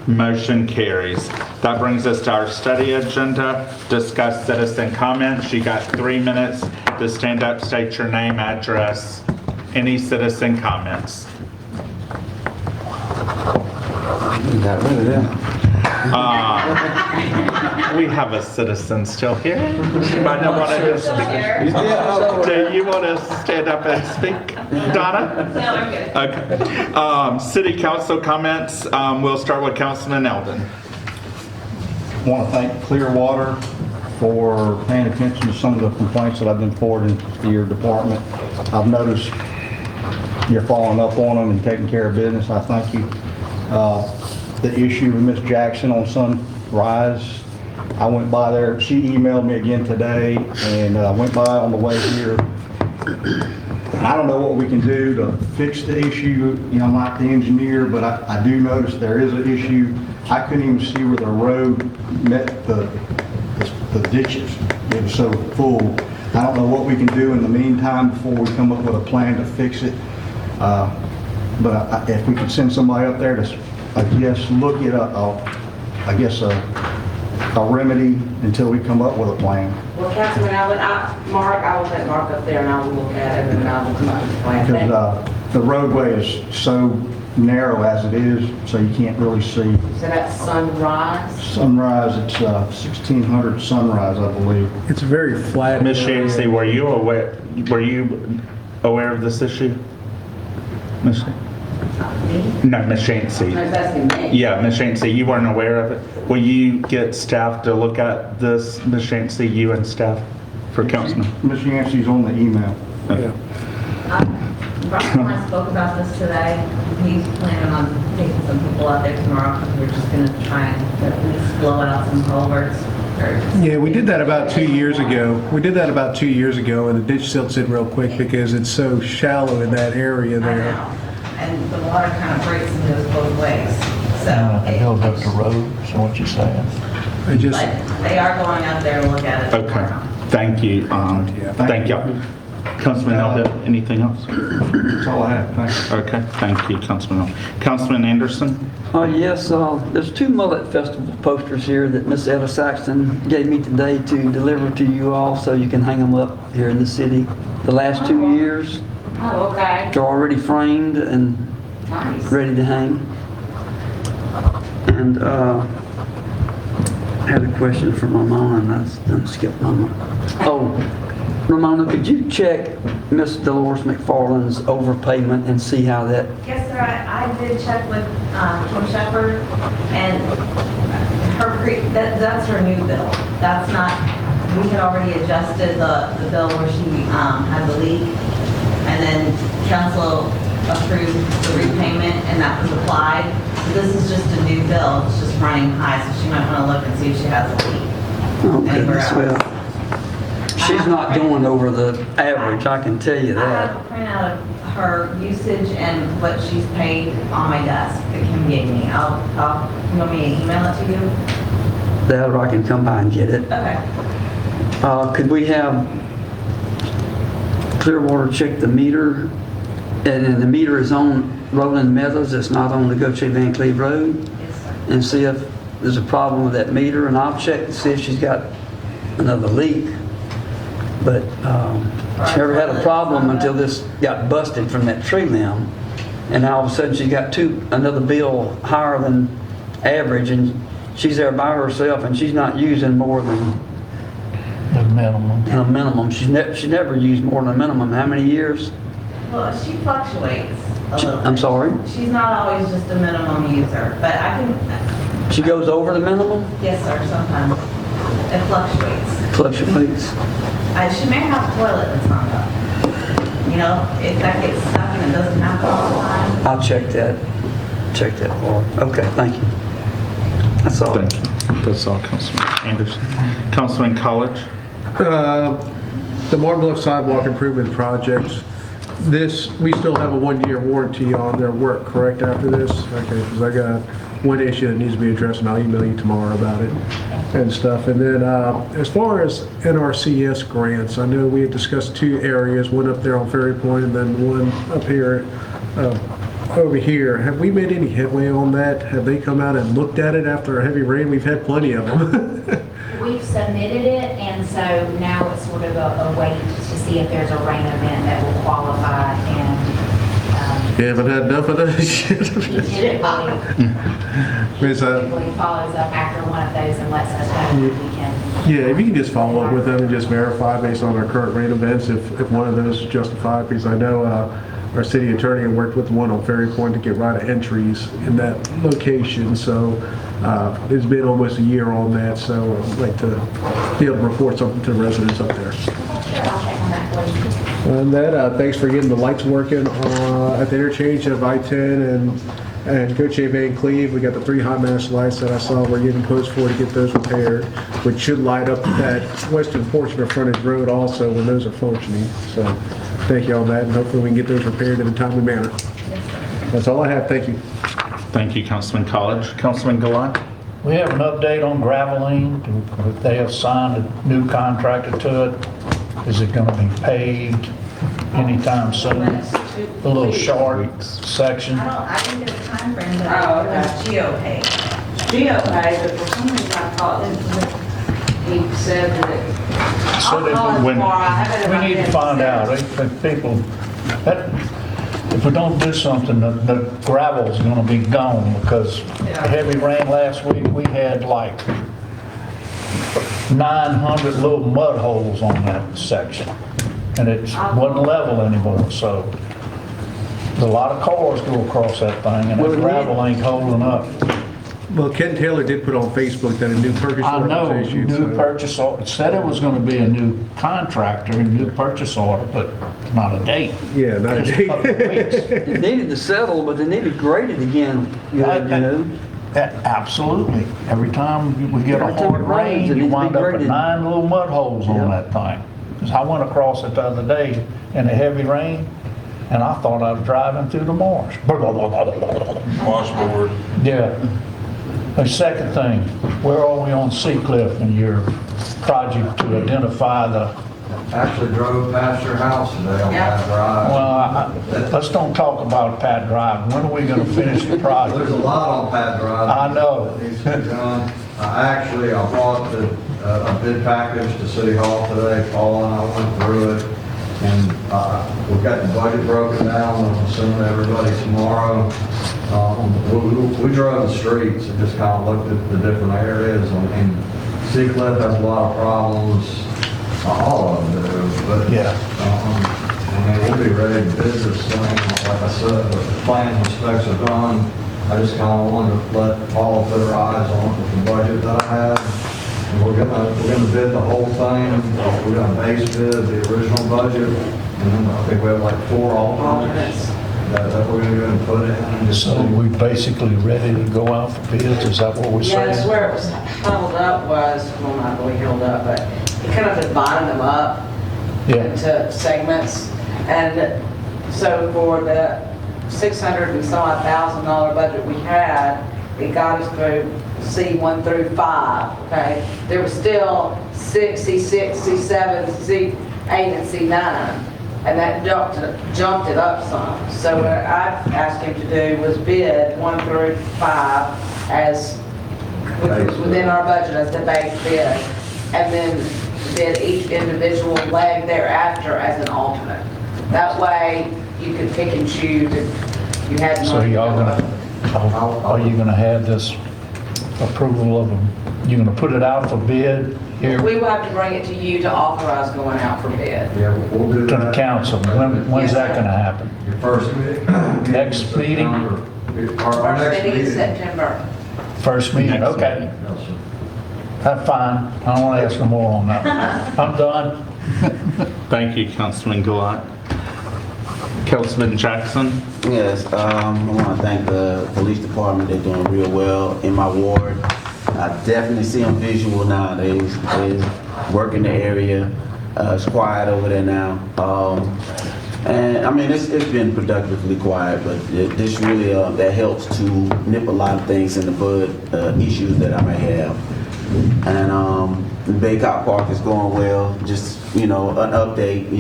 Motion carries. That brings us to our study agenda. Discuss citizen comments. You got 3 minutes to stand up, state your name, address. Any citizen comments? You got rid of that. we have a citizen still here. She might not want to speak. Do you want to stand up and speak, Donna? No, I'm good. Okay. City council comments. We'll start with Councilman Eldon. Want to thank Clearwater for paying attention to some of the complaints that I've been forwarding to your department. I've noticed you're following up on them and taking care of business. I thank you. The issue with Miss Jackson on Sunrise, I went by there. She emailed me again today, and I went by on the way here. I don't know what we can do to fix the issue. You know, I'm not the engineer, but I do notice there is an issue. I couldn't even see where the road met the ditches. It was so full. I don't know what we can do in the meantime before we come up with a plan to fix it. But if we could send somebody up there to, I guess, look at a remedy until we come up with a plan. Well, Councilman Allen, I will let Mark up there and I will look at it and then I will come up with a plan. Because the roadway is so narrow as it is, so you can't really see. So that's Sunrise? Sunrise, it's 1600 Sunrise, I believe. It's very flat. Ms. Shancy, were you aware of this issue? Ms. No, Ms. Shancy. No, that's me. Yeah, Ms. Shancy, you weren't aware of it. Will you get staff to look at this, Ms. Shancy, you and staff for councilman? Ms. Yancey's on the email. Okay. Russell and I spoke about this today. He's planning on taking some people out there tomorrow because we're just going to try and at least blow out some culverts. Yeah, we did that about 2 years ago. We did that about 2 years ago, and the ditch silts in real quick because it's so shallow in that area there. And the water kind of breaks and goes both ways. So It held up the road, so what you saying? I just, but they are going out there to look at it. Okay, thank you. Thank you. Councilman Elder, anything else? That's all I have, thanks. Okay, thank you, Councilman Elder. Councilman Anderson? Yes, there's 2 Mullet Festival posters here that Miss Etta Saxton gave me today to deliver to you all so you can hang them up here in the city. The last 2 years, Oh, okay. they're already framed and Nice. ready to hang. And I had a question for Ramona, and I done skipped Ramona. Oh, Ramona, could you check Miss Dolores McFarland's overpayment and see how that, Yes, sir. I did check with Kim Shepherd, and that's her new bill. That's not, we had already adjusted the bill where she had the leak, and then council approved the repayment, and that was applied. So this is just a new bill. It's just running high, so she might want to look and see if she has a leak oh anywhere goodness, else. well, she's not going over the average, I can tell you I have that. a printout of her usage and what she's paid on my desk that Kim gave me. You want me to email it to you? That or I can come by and get it. Okay. Could we have Clearwater check the meter? And then the meter is on Roland Meadows, it's not on the Gautier Van Cleve Road? Yes, sir. And see if there's a problem with that meter, and I'll check to see if she's got another leak. But she never had a problem until this got busted from that tree limb. And all of a sudden she got another bill higher than average, and she's there by herself and she's not using more than The minimum. a minimum. She never used more than a minimum. How many years? Well, she fluctuates a little bit. I'm sorry? She's not always just a minimum user, but I can, She goes over the minimum? yes, sir, sometimes. It fluctuates. Fluctuates. She may have a toilet that's not up. You know, if that gets stuck and it doesn't happen all the time. I'll check that. Check that for her. Okay, thank you. That's all. Thank you. That's all, Councilman Anderson. Councilman College? the Marble Bluff Sidewalk Improvement Project, we still have a 1-year warranty on their work, correct, after this? Okay, because I got one issue that needs to be addressed, and I'll email you tomorrow about it and stuff. And then as far as NRCS grants, I know we had discussed 2 areas, one up there on Ferry Point and then one up here, over here. Have we made any headway on that? Have they come out and looked at it after a heavy rain? We've had plenty of them. We've submitted it, and so now it's sort of a wait to see if there's a rain event that will qualify, and You haven't had enough of those yet? Miss, Typically follows up after one of those and lets us know if we can. yeah, if you can just follow up with them and just verify based on our current rate events if one of those is justified, because I know our city attorney worked with one on Ferry Point to get right of entries in that location, so it's been almost a year on that, so I'd like to be able to report something to residents up there. Sure, I'll check on that for you. And that, thanks for getting the lights working at the interchange of I-10 and Gautier Van Cleve. We got the 3 high mast lights that I saw we're getting quotes for to get those repaired, which should light up that western portion of frontage road also when those are functioning. So thank you on that, and hopefully we can get those repaired in a timely manner. That's all I have. Thank you. Thank you, Councilman College. Councilman Glaude? We have an update on graveling. They have signed a new contractor to it. Is it going to be paved anytime soon? A little short section. I didn't get a time frame, but Oh, okay. it was geopay. GeoPay, but for some reason I thought he said that So I'll call him tomorrow. I have it in we my need to head. find out, if people, if we don't do something, the gravel's gonna be gone, because the heavy rain last week, we had like 900 little mud holes on that section, and it wasn't level anymore, so a lot of cars go across that thing, and the gravel ain't holding up. Well, Ken Taylor did put on Facebook that a new purchase I order know, was issued. new so- purchase order, it said it was gonna be a new contractor, a new purchase order, but not a date. Yeah, not a Just date. couple of weeks. It needed to settle, but they needed graded again, you know? Absolutely. Every time we get a Every time hard it rains, it rain, you needs to be wind up with graded. 9 little mud holes on Yeah. that thing. 'Cause I went across it the other day in the heavy rain, and I thought I was driving through the marsh. Washboard. Yeah. The second thing, where are we on Seacliff in your project to identify the, Actually drove past your house today on that drive. well, let's don't talk about Pat Drive. When are we gonna finish the project? There's a lot on Pat Drive. I know. That needs to be done. I brought a bid package to City Hall today. Paul and I went through it. And we've got the budget broken down. I'm assuming everybody tomorrow. We drove the streets and just kind of looked at the different areas. And Seacliff has a lot of problems. All of them do. But, Yeah. I mean, we'll be ready to bid this thing. Like I said, the plans and specs are done. I just kind of wanted to let Paul put her eyes on it with the budget that I have. And we're gonna bid the whole thing. We're gonna base bid the original budget. And then I think we have like 4 alternates that we're gonna go and put in. And just So we basically ready to go out for bids, is that what we're saying? Yes, where it was held up was, well, not really held up, but it kind of divided them up Yeah. into segments. And so for the $600 and some odd $1,000 budget we had, it got us through C1 through 5, okay? There was still 6, C6, C7, C8, and C9. And that jumped it up some. So what I asked him to do was bid 1 through 5 as, which was within our budget as the base bid. And then bid each individual leg thereafter as an alternate. That way you could pick and choose if you had. So y'all gonna, are you gonna have this approval of them? You gonna put it out for bid here We will have to bring it to you to authorize going out for bid. Yeah, we'll do to the that. council? When's that gonna happen? Your first meeting. Next meeting? Our First next meeting in meeting. September. First meeting, okay. Yes, sir. That's fine. I don't wanna ask no more on that. I'm done. Thank you, Councilman Glaude. Councilman Jackson? Yes, I want to thank the police department. They're doing real well in my ward. I definitely see them visual nowadays. They work in the area. It's quiet over there now. And I mean, it's been productively quiet, but this really, that helps to nip a lot of things in the bud, issues that I may have. And Baycott Park is going well. Just, an update,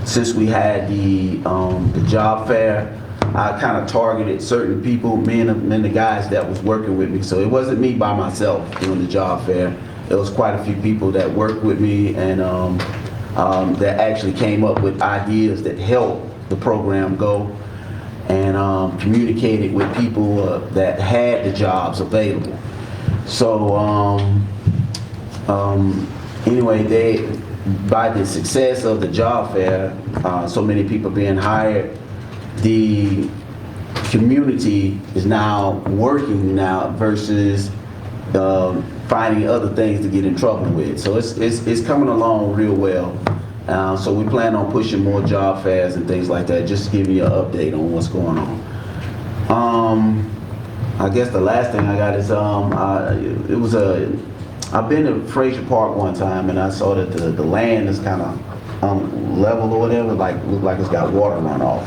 since we had the job fair, I kind of targeted certain people, me and the guys that was working with me. So it wasn't me by myself doing the job fair. It was quite a few people that worked with me and that actually came up with ideas that help the program go and communicated with people that had the jobs available. So anyway, by the success of the job fair, so many people being hired, the community is now working now versus finding other things to get in trouble with. So it's coming along real well. So we plan on pushing more job fairs and things like that, just to give you an update on what's going on. I guess the last thing I got is I've been to Frazier Park one time and I saw that the land is kind of level or whatever, look like it's got water runoff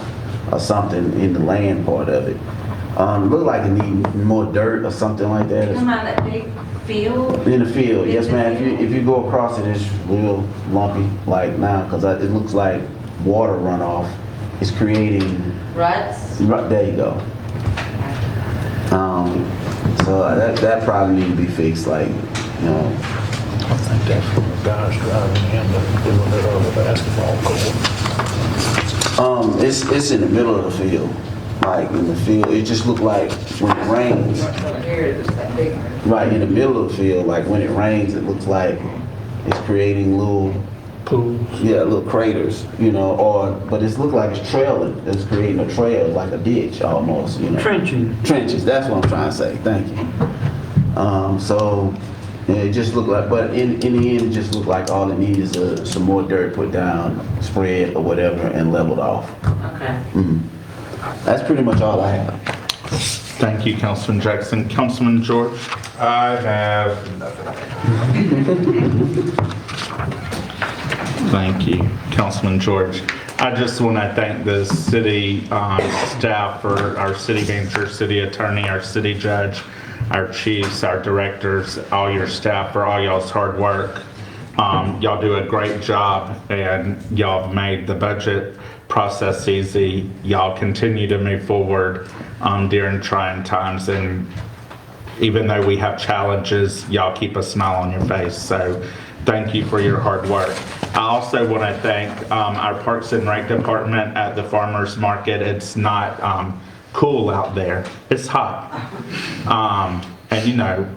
or something in the land part of it. Look like it needs more dirt or something like that. Come on, that big field? In the field, yes ma'am. If you go across it, it's real lumpy like now because it looks like water runoff is creating Ruts? There you go. So that probably need to be fixed, like, you know. I think that's from the guys driving in and doing it over the basketball court. It's in the middle of the field. Like in the field, it just looked like when it rains. Right in the middle of the field, like when it rains, it looks like it's creating little pools. Yeah, little craters, you know, but it looks like it's trailing. It's creating a trail, like a ditch almost, you know. Trenches, that's what I'm trying to say. Thank you. So yeah, it just looked like, but in the end, it just looked like all it needs is some more dirt put down, spread or whatever, and leveled off. Okay. That's pretty much all I have. Thank you, Councilman Jackson. Councilman George? I have nothing. Thank you, Councilman George. I just want to thank the city staff for our city manager, city attorney, our city judge, our chiefs, our directors, all your staff for all y'all's hard work. Y'all do a great job and y'all have made the budget process easy. Y'all continue to move forward during trying times, and even though we have challenges, y'all keep a smile on your face. So thank you for your hard work. I also want to thank our Parks and Rec department at the farmers market. It's not cool out there. It's hot. And you know,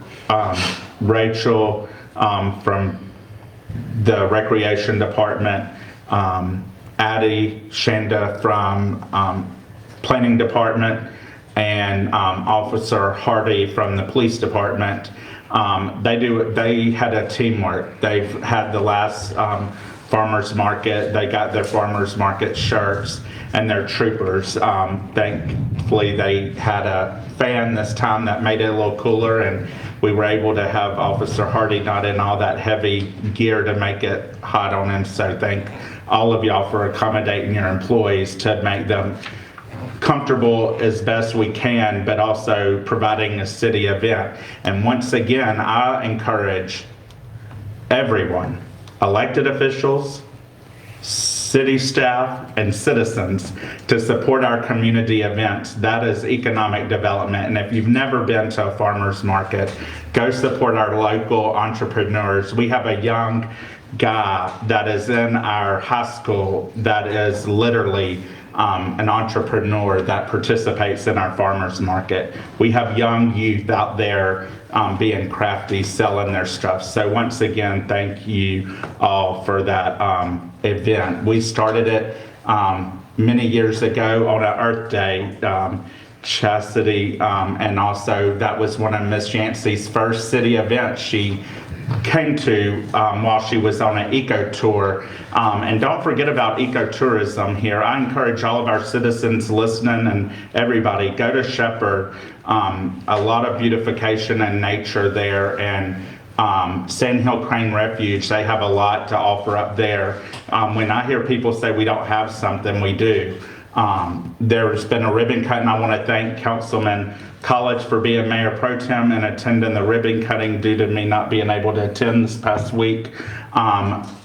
Rachel from the recreation department, Addie, Shanda from planning department, and Officer Hardy from the police department. They had a teamwork. They've had the last farmers market. They got their farmers market shirts, and they're troopers. Thankfully, they had a fan this time that made it a little cooler, and we were able to have Officer Hardy not in all that heavy gear to make it hot on him. So thank all of y'all for accommodating your employees to make them comfortable as best we can, but also providing a city event. And once again, I encourage everyone, elected officials, city staff, and citizens to support our community events. That is economic development. And if you've never been to a farmer's market, go support our local entrepreneurs. We have a young guy that is in our high school that is literally an entrepreneur that participates in our farmers market. We have young youth out there being crafty, selling their stuff. So once again, thank you all for that event. We started it many years ago on an Earth Day. Chastity, and also that was one of Miss Yancey's first city events she came to while she was on an eco tour. And don't forget about ecotourism here. I encourage all of our citizens listening and everybody, go to Shepherd. A lot of beautification and nature there, and Sand Hill Crane Refuge, they have a lot to offer up there. When I hear people say we don't have something, we do. There's been a ribbon cut, and I want to thank Councilman College for being Mayor Pro Tem and attending the ribbon cutting due to me not being able to attend this past week.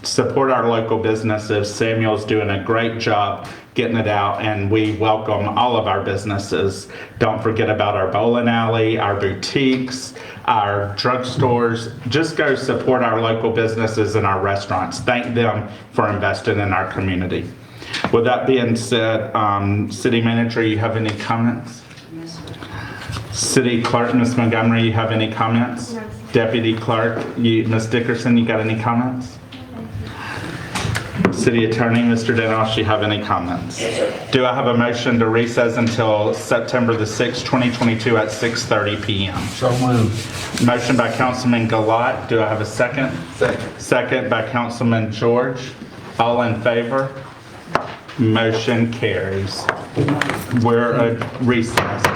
Support our local businesses. Samuel's doing a great job getting it out, and we welcome all of our businesses. Don't forget about our bowling alley, our boutiques, our drugstores. Just go support our local businesses and our restaurants. Thank them for investing in our community. With that being said, City Manager, you have any comments? City Clerk, Ms. Montgomery, you have any comments? Deputy Clerk, Ms. Dickerson, you got any comments? City Attorney, Mr. Denosh, you have any comments? Do I have a motion to recess until September the 6th, 2022 at 6:30 PM? So moved. Motion by Councilman Glaude. Do I have a second? Second. Second by Councilman George. All in favor? Motion carries. We're recessed.